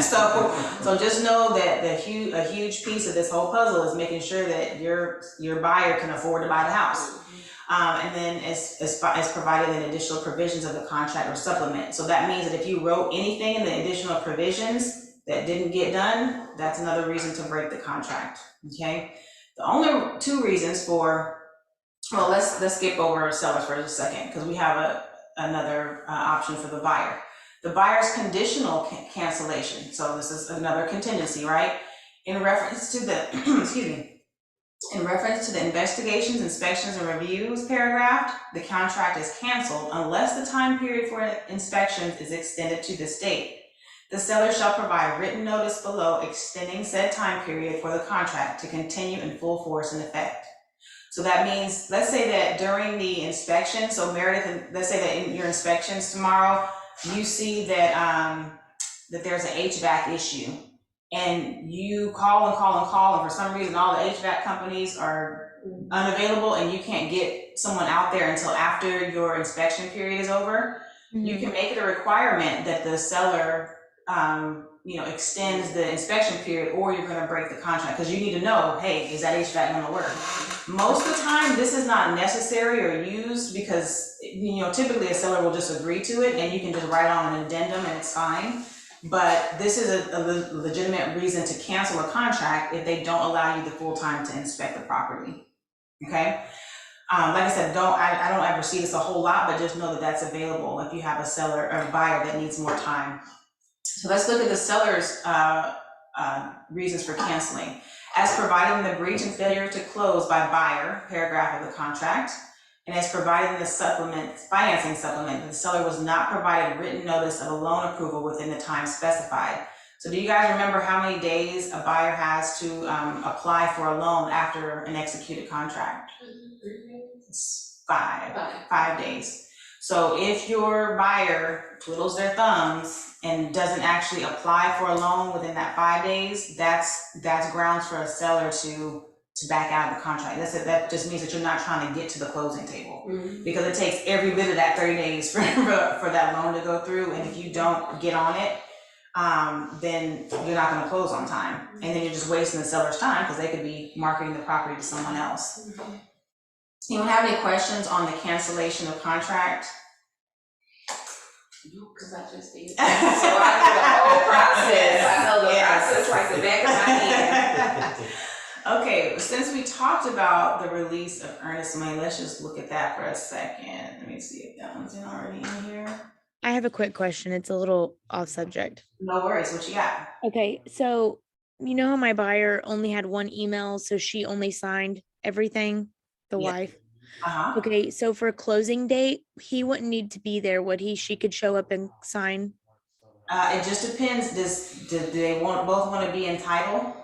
So just know that a huge piece of this whole puzzle is making sure that your buyer can afford to buy the house. And then as provided in additional provisions of the contract or supplement. So that means that if you wrote anything in the additional provisions that didn't get done, that's another reason to break the contract, okay? The only 2 reasons for, well, let's skip over sellers for just a second, because we have another option for the buyer. The buyer's conditional cancellation. So this is another contingency, right? In reference to the, excuse me, in reference to the investigations, inspections, and reviews paragraph, the contract is canceled unless the time period for inspections is extended to this date. The seller shall provide written notice below extending said time period for the contract to continue in full force and effect. So that means, let's say that during the inspection, so Meredith, let's say that in your inspections tomorrow, you see that that there's an HVAC issue, and you call and for some reason all the HVAC companies are unavailable and you can't get someone out there until after your inspection period is over. You can make it a requirement that the seller extends the inspection period, or you're gonna break the contract, because you need to know, hey, is that HVAC gonna work? Most of the time, this is not necessary or used because, typically a seller will just agree to it and you can just write on an addendum and it's fine. But this is a legitimate reason to cancel a contract if they don't allow you the full time to inspect the property, okay? Like I said, I don't ever see this a whole lot, but just know that that's available if you have a seller or a buyer that needs more time. So let's look at the seller's reasons for canceling. As provided in the breach and failure to close by buyer paragraph of the contract, and as provided in the financing supplement, the seller was not provided written notice of a loan approval within the time specified. So do you guys remember how many days a buyer has to apply for a loan after an executed contract? It's 5 days. So if your buyer twiddles their thumbs and doesn't actually apply for a loan within that 5 days, that's grounds for a seller to back out of the contract. That just means that you're not trying to get to the closing table, because it takes every bit of that 30 days for that loan to go through, and if you don't get on it, then you're not going to close on time, and then you're just wasting the seller's time because they could be marketing the property to someone else. Anyone have any questions on the cancellation of contract? Because I just did. So I do the whole process. I know the process like the back of my hand. Okay, since we talked about the release of earnest money, let's just look at that for a second. Let me see if that one's already in here. I have a quick question. It's a little off subject. No worries, what you got? Okay, so you know how my buyer only had one email, so she only signed everything, the Yeah. wife? Uh-huh. Okay, so for closing date, he wouldn't need to be there, would he? She could show up and sign. It just depends, do they both want to be in title?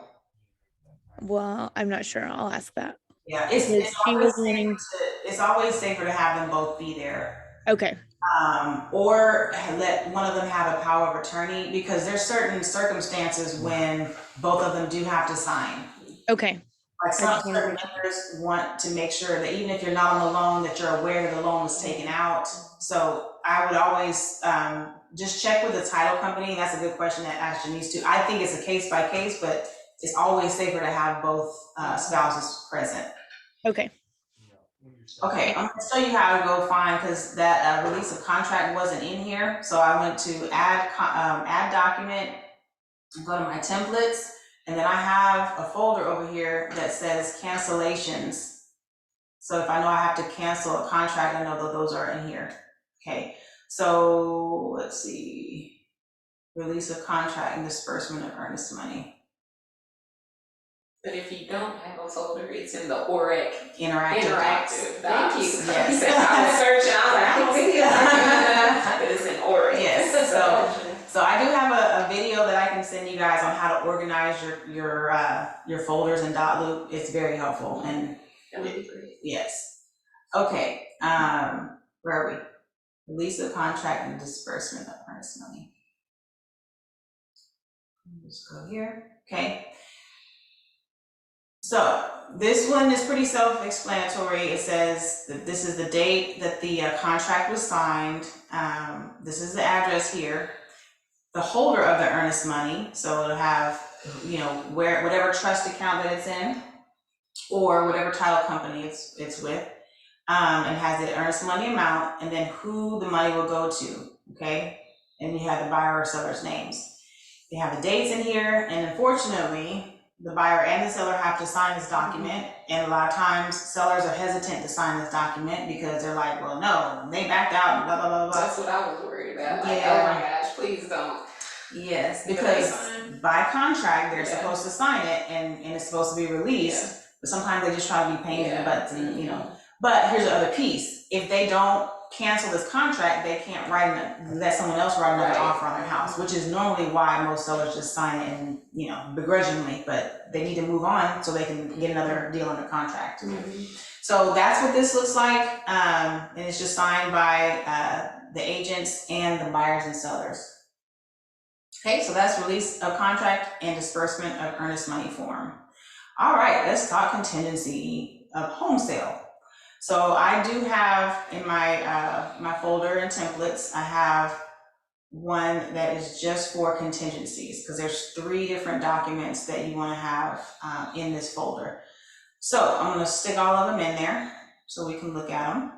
Well, I'm not sure. I'll ask that. Yeah, Because she was wanting, it's always safer to have them both be there. okay, Or let one of them have a power of attorney, because there's certain circumstances when both of them do have to sign. okay. Like I some just wanted to certain make sure. lenders want to make sure that even if you're not on the loan, that you're aware that the loan was taken out. So I would always just check with the title company. That's a good question that Ashton needs to. I think it's a case by case, but it's always safer to have both spouses present. Okay. Okay, I'm gonna show you how to go find, because that release of contract wasn't in here. So I went to add document, go to my templates, and then I have a folder over here that says cancellations. So if I know I have to cancel a contract, I know that those are in here. Okay, so let's see. Release of contract and disbursement of earnest money. But if you don't have a folder, it's in the OREC Interactive docs. interactive Thank docs. you. Yes. I was searching, I was like, I don't see it. But it's in OREC. Yes, so I do have a video that I can send you guys on how to organize your folders in Dotloop. It's very helpful, and That would be great. yes. Okay, where are we? Release of contract and disbursement of earnest money. Just go here, okay. So this one is pretty self-explanatory. It says that this is the date that the contract was signed. This is the address here. The holder of the earnest money, so it'll have, you know, whatever trust account that it's in, or whatever title company it's with, and has the earnest money amount, and then who the money will go to, okay? And you have the buyer or seller's names. They have the dates in here, and unfortunately, the buyer and the seller have to sign this document, and a lot of times sellers are hesitant to sign this document because they're like, well, no, they backed out, and blah, blah, blah, blah. That's what I was worried about, like, Yeah. oh my gosh, please don't. Yes, Do they because sign? by contract, they're Yeah. supposed to sign it, and it's supposed to be released, but sometimes they just try to be pain in the butts, and, you know. But here's the other piece, if they don't cancel this contract, they can't let someone else write another Right. offer on their house, which is normally why most sellers just sign it and, you know, begrudgingly, but they need to move on so they can get another deal under contract. So that's what this looks like, and it's just signed by the agents and the buyers and sellers. Okay, so that's release of contract and disbursement of earnest money form. All right, let's talk contingency of home sale. So I do have in my my folder and templates, I have one that is just for contingencies, because there's 3 different documents that you want to have in this folder. So I'm going to stick all of them in there so we can look at them.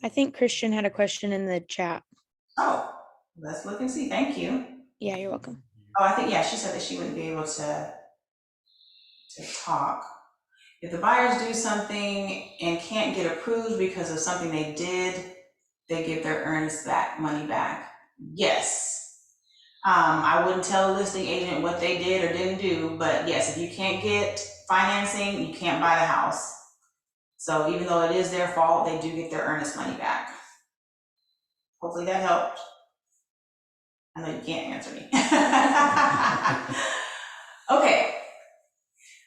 I think Christian had a question in the chat. Oh, let's look and see. Thank you. Yeah, you're welcome. Oh, I think, yeah, she said that she wouldn't be able to talk. If the buyers do something and can't get approved because of something they did, they get their earnest money back. Yes. I wouldn't tell a listing agent what they did or didn't do, but yes, if you can't get financing, you can't buy the house. So even though it is their fault, they do get their earnest money back. Hopefully that helped. I know you can't answer me. Okay,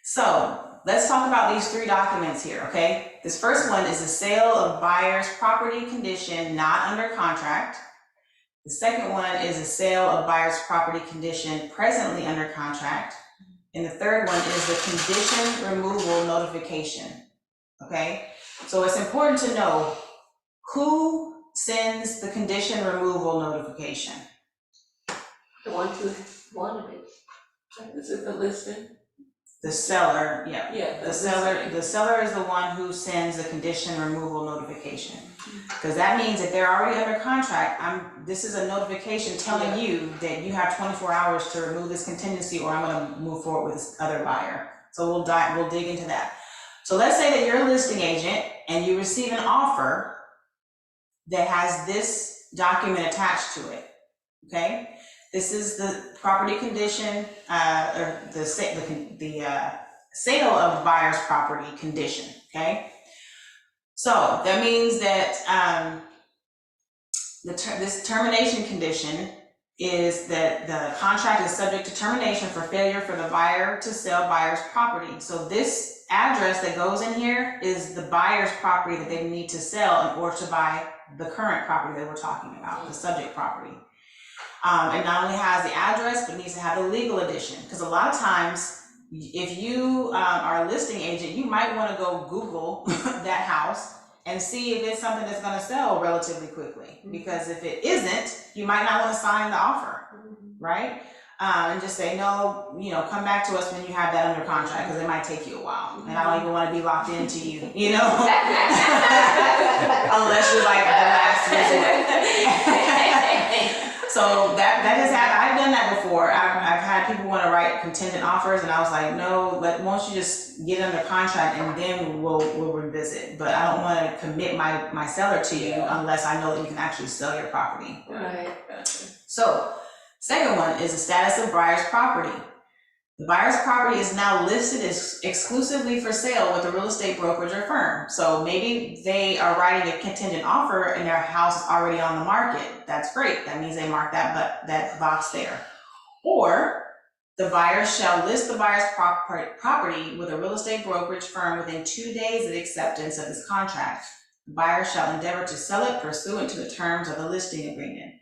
so let's talk about these 3 documents here, okay? This first one is the sale of buyer's property condition not under contract. The second one is the sale of buyer's property condition presently under contract. And the third one is the condition removal notification, okay? So it's important to know who sends the condition removal notification. The ones who wanted it. Is it the listing? The seller, yeah. Yeah. The seller is the one who sends the condition removal notification. Because that means if they're already under contract, this is a notification telling you that you have 24 hours to remove this contingency, or I'm gonna move forward with this other buyer. So we'll dig into that. So let's say that you're a listing agent and you receive an offer that has this document attached to it, okay? This is the property condition, or the sale of buyer's property condition, okay? So that means that this termination condition is that the contract is subject to termination for failure for the buyer to sell buyer's property. So this address that goes in here is the buyer's property that they need to sell in order to buy the current property that we're talking about, the subject property. It not only has the address, but needs to have the legal edition, because a lot of times, if you are a listing agent, you might want to go Google that house and see if it's something that's going to sell relatively quickly. Because if it isn't, you might not want to sign the offer, right? And just say, no, come back to us when you have that under contract, because it might take you a while. And I don't even want to be locked into you, unless you're like the last resort. So that has happened. I've done that before. I've had people want to write contingent offers, and I was like, no, won't you just get under contract and then we'll revisit. But I don't want to commit my seller to you unless I know that you can actually sell your property. Right. So, second one is the status of buyer's property. The buyer's property is now listed as exclusively for sale with a real estate brokerage or firm. So maybe they are writing a contingent offer and their house is already on the market. That's great. That means they mark that box there. Or the buyer shall list the buyer's property with a real estate brokerage firm within 2 days of the acceptance of this contract. The buyer shall endeavor to sell it pursuant to the terms of the listing agreement.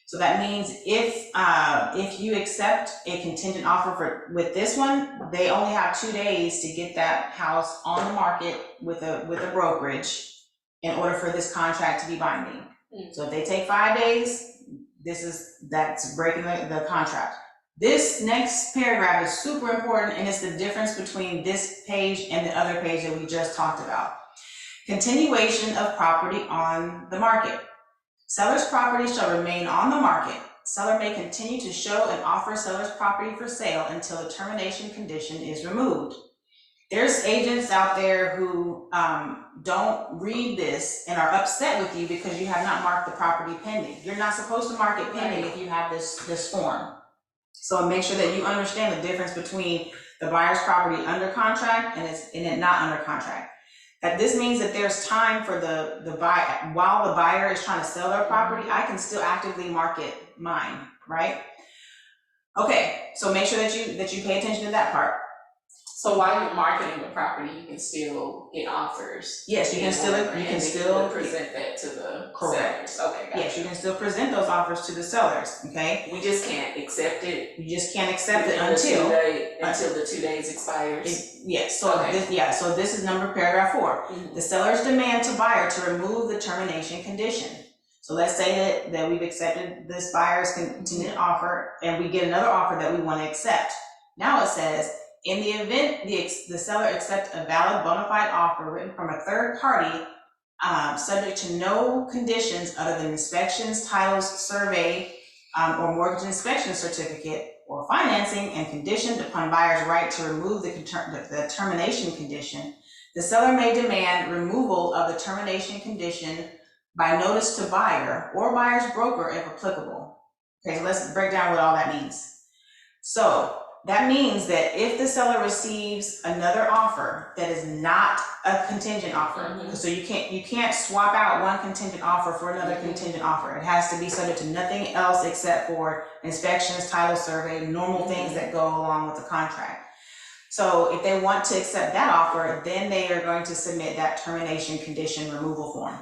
So that means if you accept a contingent offer with this one, they only have 2 days to get that house on the market with a brokerage in order for this contract to be binding. So if they take 5 days, that's breaking the contract. This next paragraph is super important, and it's the difference between this page and the other page that we just talked about. Continuation of property on the market. Seller's property shall remain on the market. Seller may continue to show and offer seller's property for sale until the termination condition is removed. There's agents out there who don't read this and are upset with you because you have not marked the property pending. You're not supposed to mark it pending if you have this form. So make sure that you understand the difference between the buyer's property under contract and it not under contract. That this means that there's time for the buyer, while the buyer is trying to sell their property, I can still actively market mine, right? Okay, so make sure that you pay attention to that part. So while you're marketing the property, you can still get offers. Yes, you can still present that to the Correct. sellers. Okay, gotcha. Yes, you can still present those offers to the sellers, okay? We just can't accept it. You just can't accept it until the 2 days expires. Yes, so Okay. so this is paragraph 4. Mhm. The seller's demand to buyer to remove the termination condition. So let's say that we've accepted this buyer's contingent offer and we get another offer that we want to accept. Now it says, in the event the seller accepts a valid bona fide offer written from a third party, subject to no conditions other than inspections, titles, survey, or mortgage inspection certificate, or financing, and conditioned upon buyer's right to remove the termination condition, the seller may demand removal of the termination condition by notice to buyer or buyer's broker if applicable. Okay, so let's break down what all that means. So that means that if the seller receives another offer that is not a contingent offer, so you can't swap out one contingent offer for another contingent offer. It has to be subject to nothing else except for inspections, title survey, normal things that go along with the contract. So if they want to accept that offer, then they are going to submit that termination condition removal form.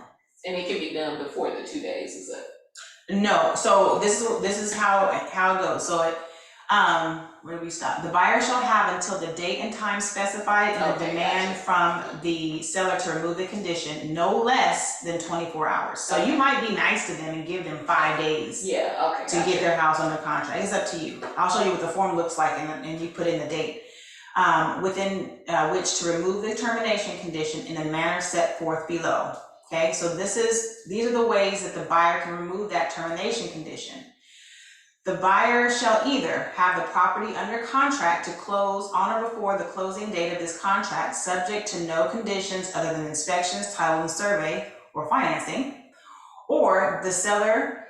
And it can be done before the 2 days, is it? No, so this is how it goes. So where do we stop? The buyer shall have until the date and time specified in the demand from the seller to remove the condition, no less than 24 hours. So you might be nice to them and give them 5 days to get their house under contract. It's up to you. I'll show you what the form looks like and you put in the date. Within which to remove the termination condition in the manner set forth below. Okay, so these are the ways that the buyer can remove that termination condition. The buyer shall either have the property under contract to close on or before the closing date of this contract, subject to no conditions other than inspections, title and survey, or financing, or the seller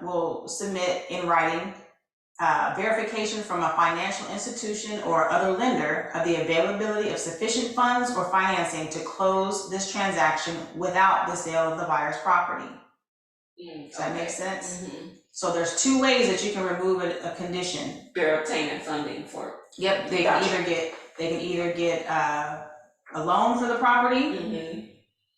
will submit in writing verification from a financial institution or other lender of the availability of sufficient funds or financing to close this transaction without the sale of the buyer's property. Does that make sense? So there's two ways that you can remove a condition. They're obtaining funding for. Yep, they can either get a loan for the property,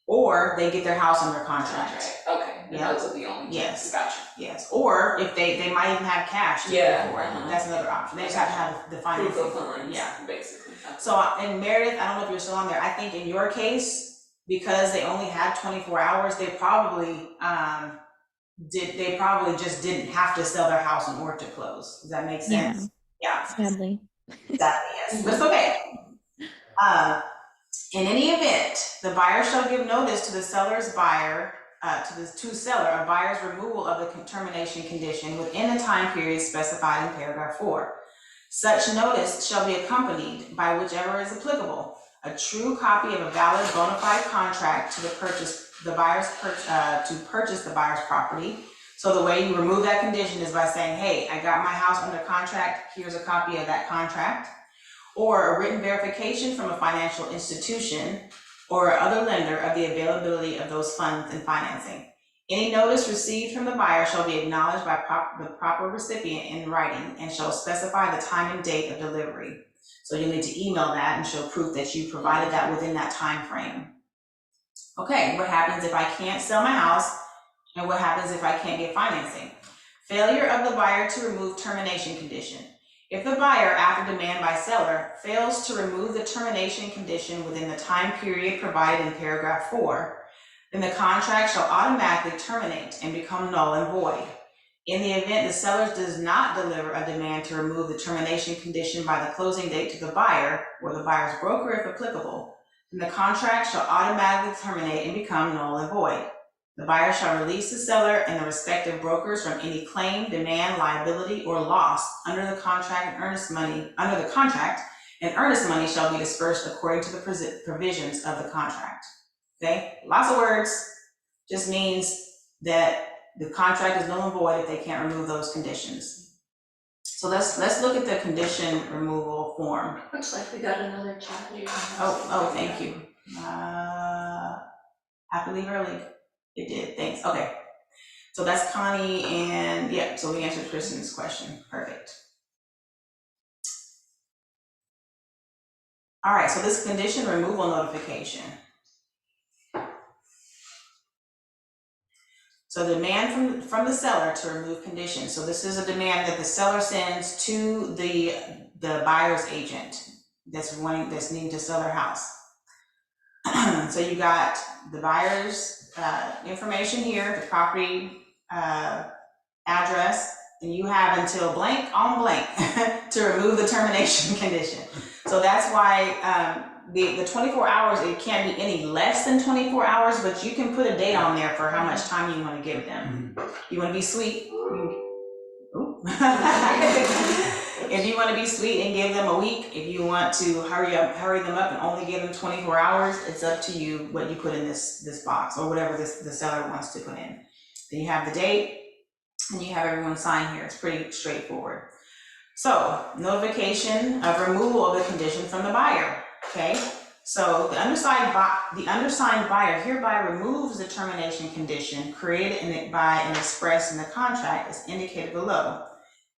or they get their house under contract. Okay, and Yeah. those are the only. Yes. Gotcha. Yes, or if they might even have cash to pay for it. That's another option. They just have to have the financing. Proof of funds. Yeah. Basically. So, and Meredith, I don't know if you're still on there, I think in your case, because they only had 24 hours, they probably just didn't have to sell their house in order to close. Does that make sense? Yeah. Sadly. Exactly, yes, but it's okay. In any event, the buyer shall give notice to the seller's buyer, to seller of buyer's removal of the termination condition within the time period specified in paragraph 4. Such notice shall be accompanied by whichever is applicable, a true copy of a valid bona fide contract to purchase the buyer's property. So the way you remove that condition is by saying, hey, I got my house under contract, here's a copy of that contract. Or a written verification from a financial institution or other lender of the availability of those funds and financing. Any notice received from the buyer shall be acknowledged by the proper recipient in writing and shall specify the time and date of delivery. So you'll need to email that and show proof that you provided that within that time frame. Okay, what happens if I can't sell my house? And what happens if I can't get financing? Failure of the buyer to remove termination condition. If the buyer, after demand by seller, fails to remove the termination condition within the time period provided in paragraph 4, then the contract shall automatically terminate and become null and void. In the event the seller does not deliver a demand to remove the termination condition by the closing date to the buyer, or the buyer's broker if applicable, then the contract shall automatically terminate and become null and void. The buyer shall release the seller and the respective brokers from any claim, demand, liability, or loss under the contract, and earnest money shall be dispersed according to the provisions of the contract. Okay, lots of words, just means that the contract is null and void if they can't remove those conditions. So let's look at the condition removal form. Looks like we got another challenger. Oh, thank you. Have to leave early. It did, thanks, okay. So that's Connie and, yeah, so we answered Kristen's question, perfect. All right, so this condition removal notification. So demand from the seller to remove conditions. So this is a demand that the seller sends to the buyer's agent that's needing to sell their house. So you got the buyer's information here, the property address, and you have until blank on blank to remove the termination condition. So that's why the 24 hours, it can't be any less than 24 hours, but you can put a date on there for how much time you want to give them. You want to be sweet? If you want to be sweet and give them a week, if you want to hurry them up and only give them 24 hours, it's up to you what you put in this box or whatever the seller wants to put in. Then you have the date and you have everyone sign here. It's pretty straightforward. So notification of removal of the condition from the buyer, okay? So the undersigned buyer hereby removes the termination condition created by and expressed in the contract as indicated below.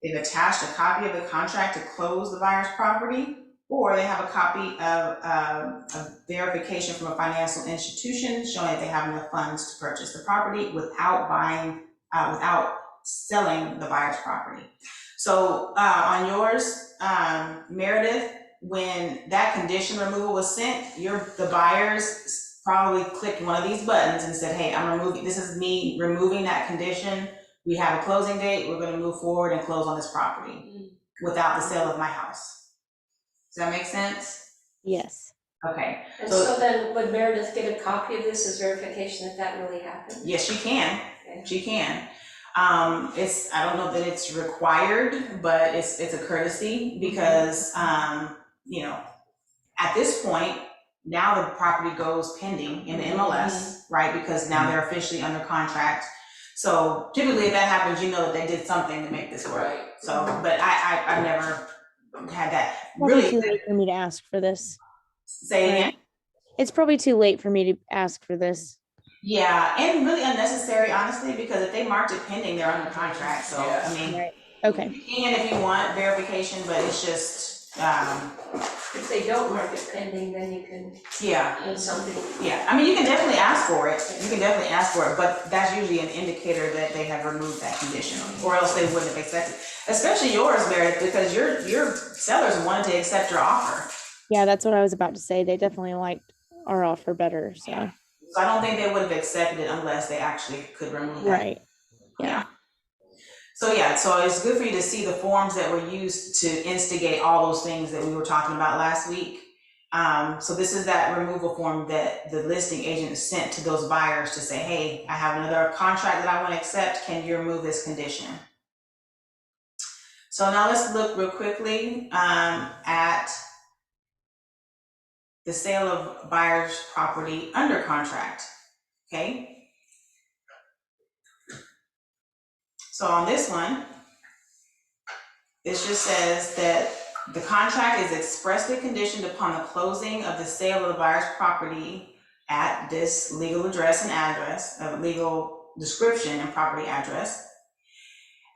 They've attached a copy of the contract to close the buyer's property, or they have a copy of a verification from a financial institution showing that they have enough funds to purchase the property without selling the buyer's property. So on yours, Meredith, when that condition removal was sent, the buyers probably clicked one of these buttons and said, hey, this is me removing that condition. We have a closing date, we're gonna move forward and close on this property without the sale of my house. Does that make sense? Yes. Okay. And so then would Meredith get a copy of this as verification that really happened? Yes, she can. Okay. She can. I don't know that it's required, but it's a courtesy because, at this point, now the property goes pending in the MLS, right? Because now they're officially under contract. So typically if that happens, you know that they did something to make this work. Right. So, but I've never had that. Probably Really, too late for me to ask for this. say again? Right. It's probably too late for me to ask for this. Yeah, and really unnecessary, honestly, because if they marked it pending, they're under contract, so, Yeah. I mean, Right. Okay. you can if you want verification, but it's just, If they don't mark it pending, then you can yeah, do something. yeah. I mean, you can definitely ask for it, you can definitely ask for it, but that's usually an indicator that they have removed that condition, or else they wouldn't have accepted. Especially yours, Meredith, because your sellers wanted to accept your offer. Yeah, that's what I was about to say. They definitely liked our offer better, so. Yeah. So I don't think they would have accepted it unless they actually could remove that. Right. Yeah. So yeah, so it's good for you to see the forms that were used to instigate all those things that we were talking about last week. So this is that removal form that the listing agent sent to those buyers to say, hey, I have another contract that I want to accept. Can you remove this condition? So now let's look real quickly at the sale of buyer's property under contract, okay? So on this one, this just says that the contract is expressly conditioned upon the closing of the sale of the buyer's property at this legal address and address, legal description and property address.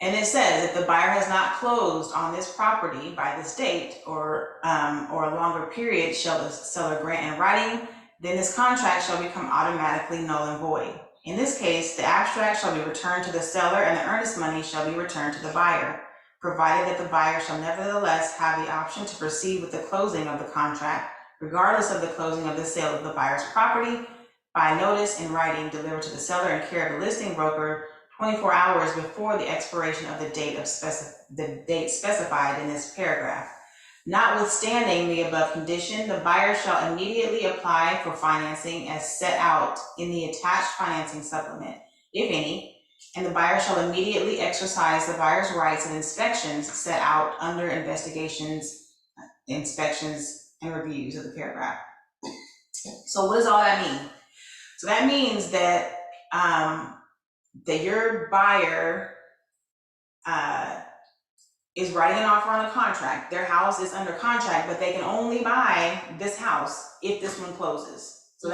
And it says if the buyer has not closed on this property by this date or a longer period shall the seller grant in writing, then this contract shall become automatically null and void. In this case, the abstract shall be returned to the seller and the earnest money shall be returned to the buyer, provided that the buyer shall nevertheless have the option to proceed with the closing of the contract, regardless of the closing of the sale of the buyer's property, by notice in writing delivered to the seller and care of the listing broker 24 hours before the expiration of the date specified in this paragraph. Notwithstanding the above condition, the buyer shall immediately apply for financing as set out in the attached financing supplement, if any, and the buyer shall immediately exercise the buyer's rights and inspections set out under inspections, and reviews of the paragraph. So what does all that mean? So that means that that your buyer is writing an offer on a contract. Their house is under contract, but they can only buy this house if this one closes. So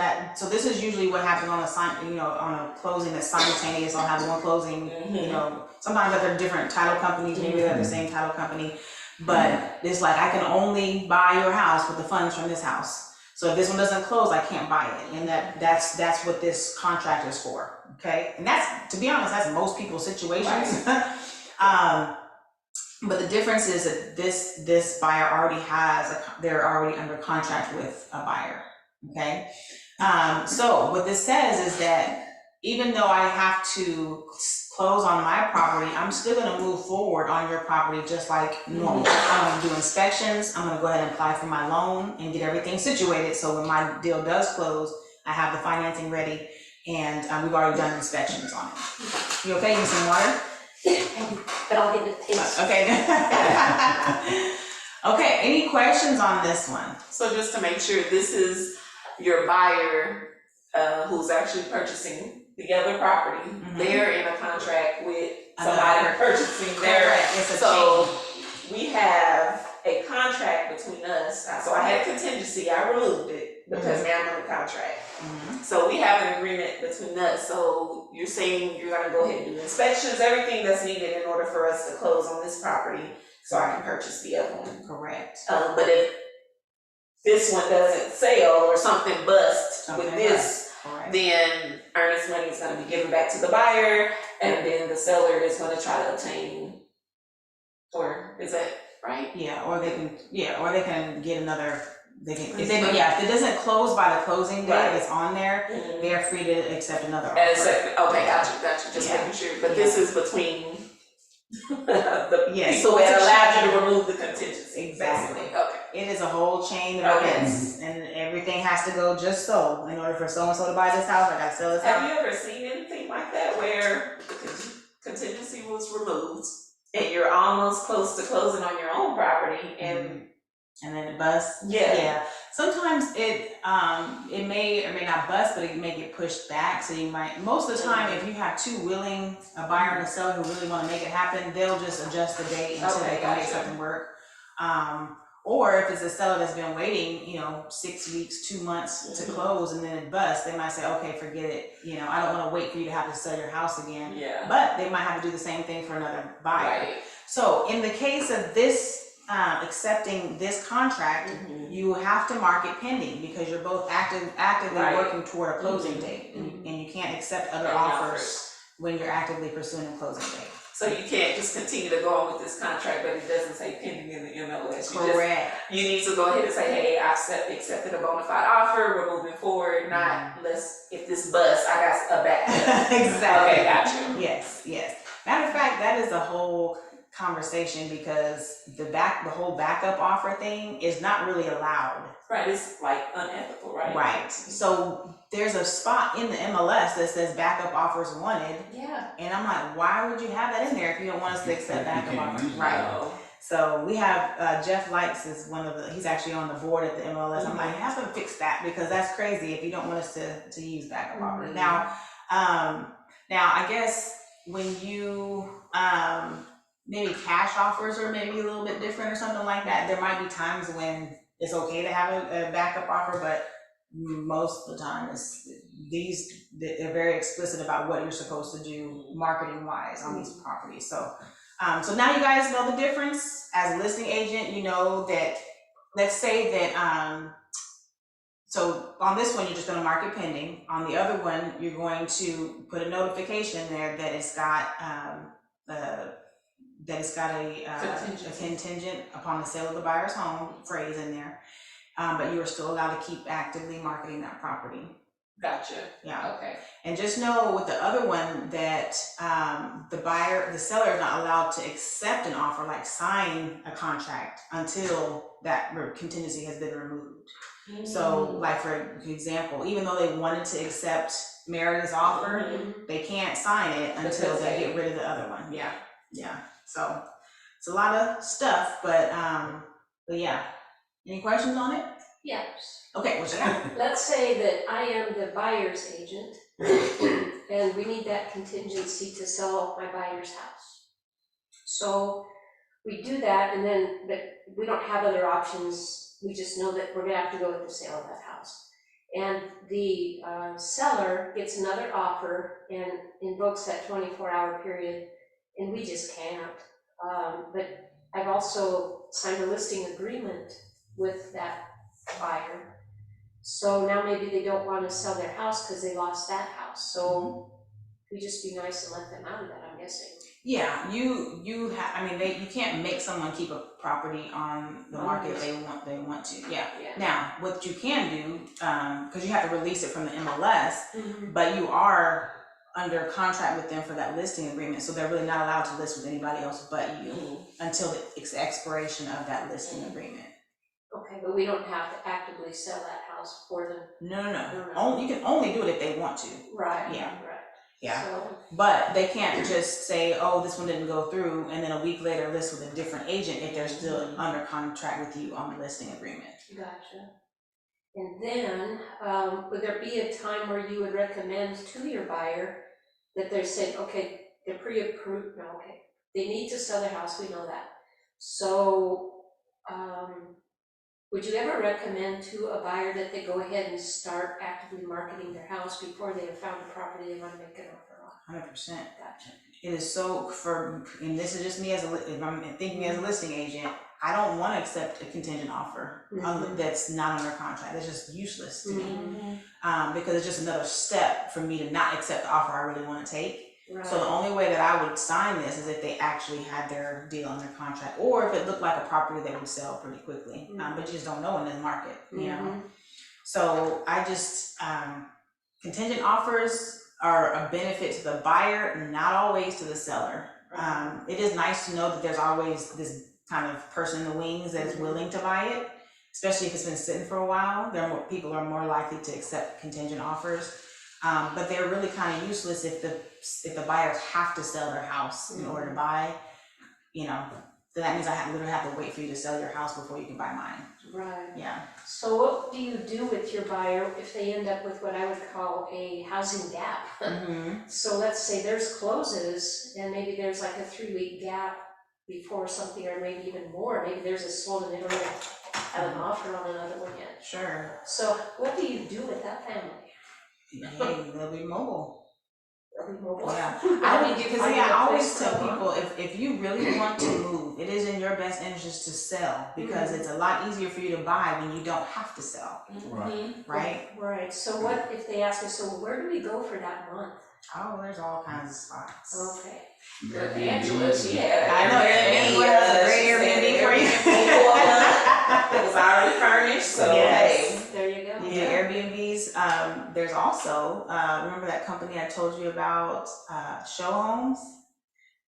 this is usually what happens on a closing that's simultaneous. I'll have one closing, sometimes they're different title companies, maybe they're the same title company, but it's like I can only buy your house with the funds from this house. So if this one doesn't close, I can't buy it, and that's what this contract is for, okay? And that's, to be honest, that's most people's situations. Right. But the difference is that this buyer already they're already under contract with a buyer, okay? So what this says is that even though I have to close on my property, I'm still gonna move forward on your property just like normal. I'm gonna do inspections, I'm gonna go ahead and apply for my loan and get everything situated, so when my deal does close, I have the financing ready, and we've already done inspections on it. You okay, you need some water? But I'll get the taste. Okay. Okay, any questions on this one? So just to make sure, this is your buyer, who's actually purchasing the other property. Mhm. They're in a contract with Another somebody purchasing their. Correct, it's a So chain. we have a contract between us. So I had a contingency, I removed it because now I'm under contract. Mhm. So we have an agreement between us. So you're saying you're gonna go ahead and do inspections, everything that's needed in order for us to close on this property, so I can purchase the other one. Correct. But if this one doesn't sell or something busts with Something this, Correct. then earnest money is gonna be given back to the buyer, and then the seller is gonna try to obtain, or is that right? Yeah, or they can get another, if it doesn't close by the closing date, Right. if it's on there, Mhm. they are free to accept another offer. Okay, gotcha, just Yeah. making sure, but this is between the Yes. people that allowed you to remove the contingency. Exactly. Basically. Okay. It is a whole chain of Okay. events, and everything has to go just so. In order for so-and-so to buy this house, I gotta sell this Have house. you ever seen anything like that where the contingency was removed and you're almost close to closing on your own property and and then it busts. Yeah. Sometimes it may or may not bust, but it may get pushed back. So you might, most of the time, if you have two willing, a buyer and a seller who really want to make it happen, they'll just adjust the date until Okay, they can make gotcha. something work. Or if it's a seller that's been waiting, 6 weeks, 2 months to close, and then it busts, they might say, okay, forget it. I don't want to wait for you to have to sell your house again. Yeah. But they might have to do the same thing for another buyer. Right. So in the case of this, accepting this contract, you have to mark it pending because you're both actively Right. working toward a closing date, and you can't accept other Any offers when you're actively pursuing a closing date. So you can't just continue to go on with this contract, but it doesn't say pending in the MLS. Correct. You need to go ahead and say, hey, I've accepted a bona fide offer, we're moving forward, not if this busts, I got a backup. Exactly. Okay, gotcha. Yes. Matter of fact, that is a whole conversation because the whole backup offer thing is not really allowed. Right, it's like unethical, right? Right. So there's a spot in the MLS that says backup offers wanted. Yeah. And I'm like, why would you have that in there if you don't want us to accept backup can't offers? use it. Right. So we have, Jeff Lights is he's actually on the board at the MLS. I'm like, have them fix that because that's crazy if you don't want us to use backup offers. Now I guess when you, maybe cash offers are maybe a little bit different or something like that, there might be times when it's okay to have a backup offer, but most of the time they're very explicit about what you're supposed to do marketing wise on these properties. So now you guys know the difference. As a listing agent, you know that, let's say that, so on this one, you're just gonna mark it pending. On the other one, you're going to put a notification there that it's got, a contingent upon the sale of the buyer's home phrase in there. But you are still allowed to keep actively marketing that property. Gotcha. Yeah. Okay. And just know with the other one that the seller is not allowed to accept an offer, like sign a contract until that contingency has been removed. So like for example, even though they wanted to accept Meredith's offer, they can't sign it until they get rid of the other one. Yeah. So it's a lot of stuff, but yeah. Any questions on it? Yes. Okay, what you got? Let's say that I am the buyer's agent and we need that contingency to sell my buyer's house. So we do that and then we don't have other options. We just know that we're gonna have to go with the sale of that house. And the seller gets another offer and invokes that 24-hour period and we just can't. But I've also signed a listing agreement with that buyer. So now maybe they don't want to sell their house because they lost that house. So we just be nice and let them out of that, I'm guessing. Yeah, you can't make someone keep a property on the market if they want to. Yeah. Now, what you can do, because you have to release it from the MLS, but you are under contract with them for that listing agreement, so they're really not allowed to list with anybody else but you until the expiration of that listing agreement. Okay, but we don't have to actively sell that house for them. No. You can only do it if they want to. Right. Yeah. Right. Yeah. So, but they can't just say, oh, this one didn't go through, and then a week later list with a different agent if they're still under contract with you on the listing agreement. gotcha. And then, would there be a time where you would recommend to your buyer that they're saying, okay, they're pre-approved, no, okay, they need to sell their house, we know that. So, would you ever recommend to a buyer that they go ahead and start actively marketing their house before they have found a property they want to make an offer on? 100%. Gotcha. It is so and this is just me if I'm thinking as a listing agent, I don't want to accept a contingent offer that's not under contract. It's just useless to me because it's just another step for me to not accept the offer I really want to take. Right. So the only way that I would sign this is if they actually had their deal under contract, or if it looked like a property they would sell pretty quickly. But you just don't know in this market, you know. So I just contingent offers are a benefit to the buyer, not always to the seller. It is nice to know that there's always this kind of person in the wings that is willing to buy it, especially if it's been sitting for a while. People are more likely to accept contingent offers. But they're really kind of useless if the buyers have to sell their house in order to buy. You know, So that means I literally have to wait for you to sell your house before you can buy mine. Right. Yeah. So what do you do with your buyer if they end up with what I would call a housing gap? Mm-hmm. So let's say there's closes and maybe there's like a 3-week gap before something, or maybe even more, maybe there's a sold and they don't even have an offer on another one yet. Sure. So what do you do with that family? Hey, they'll be mobile. Are we mobile? Yeah, How do you because find I a always place to tell live? people, if you really want to move, it is in your best interest to sell, because it's a lot easier for you to buy when you don't have to sell, Right. right? Right, so what if they ask me, so where do we go for that month? Oh, there's all kinds of spots. Okay. But Angela, she had. I know, Airbnb has a great Airbnb for you. It was already furnished, so Yes. hey. There you go. You do Airbnbs. There's also, remember that company I told you about, show homes?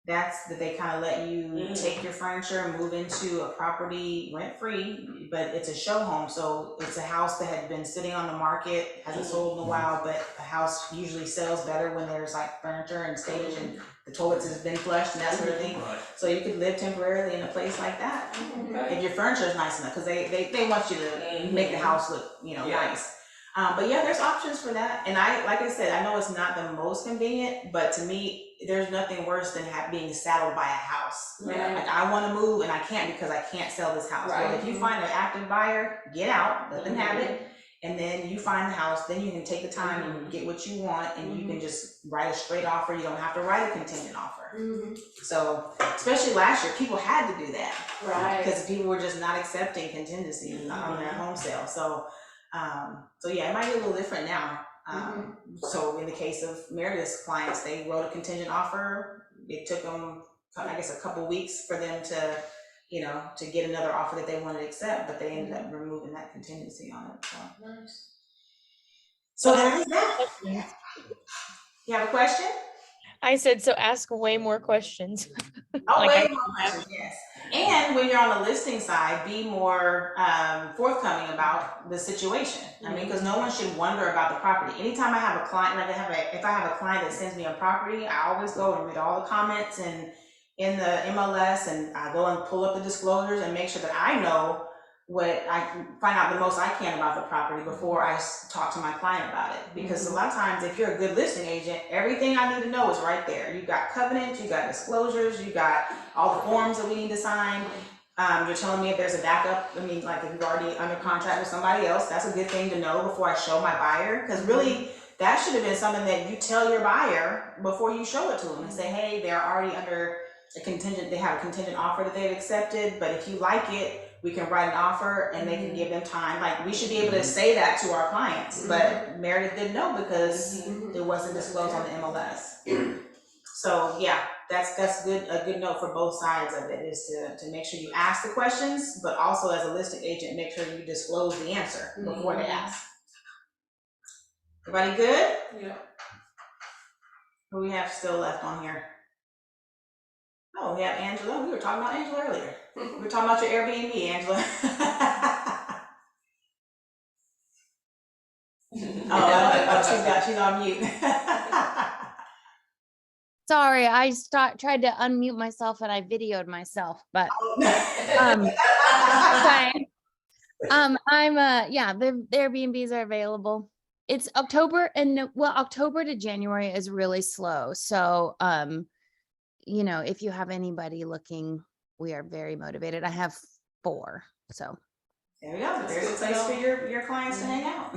That's that they kind of let you take your furniture and move into a property rent-free, but it's a show home. So it's a house that had been sitting on the market, hasn't sold in a while, but the house usually sells better when there's like furniture and stage and the toilets has been flushed and that sort of thing. Right. So you could live temporarily in a place like that. Okay. If your furniture is nice enough, because they want you to make the house look, Yeah. nice. But yeah, there's options for that. And like I said, I know it's not the most convenient, but to me, there's nothing worse than being saddled by a house. Right. Like I want to move and I can't because I can't sell this house. Well, Right. if you find an active buyer, get out, let them have it. And then you find the house, then you can take the time and get what you want, and you can just write a straight offer. You don't have to write a contingent offer. So, especially last year, people had to do that. Right. Because people were just not accepting contingencies on their home sale. So yeah, it might be a little different now. So in the case of Meredith's clients, they wrote a contingent offer. It took them, I guess, a couple weeks for them to, to get another offer that they wanted to accept, but they ended up removing that contingency on it. So, Nice. so there's that. You have a question? I said, so ask way more questions. Oh, Like way more questions, yes. And when you're on the listing side, be more forthcoming about the situation. I mean, because no one should wonder about the property. Anytime I have a client, if I have a client that sends me a property, I always go and read all the comments and in the MLS, and I go and pull up the disclosures and make sure that I know what I can find out the most I can about the property before I talk to my client about it. Because a lot of times, if you're a good listing agent, everything I need to know is right there. You got covenants, you got disclosures, you got all the forms that we need to sign. You're telling me if there's a backup. I mean, like if you're already under contract with somebody else, that's a good thing to know before I show my buyer. Because really, that should have been something that you tell your buyer before you show it to them and say, hey, they're already under a contingent, they have a contingent offer that they've accepted, but if you like it, we can write an offer and they can give them time. Like, we should be able to say that to our clients, but Meredith didn't know because it wasn't disclosed on the MLS. So yeah, that's good. A good note for both sides of it is to make sure you ask the questions, but also as a listing agent, make sure you disclose the answer before they ask. Everybody good? Yeah. What do we have still left on here? Oh, we have Angela. We were talking about Angela earlier. We were talking about your Airbnb, Angela. She's on mute. Sorry, I tried to unmute myself and I videoed myself, but okay. The Airbnbs are available. It's October October to January is really slow. So if you have anybody looking, we are very motivated. I have 4, so. There we go. There's a place for your clients to hang out.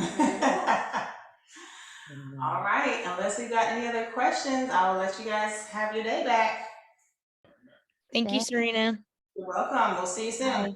All right, unless we got any other questions, I'll let you guys have your day back. Thank you, Serena. You're welcome. We'll see you soon. Bye.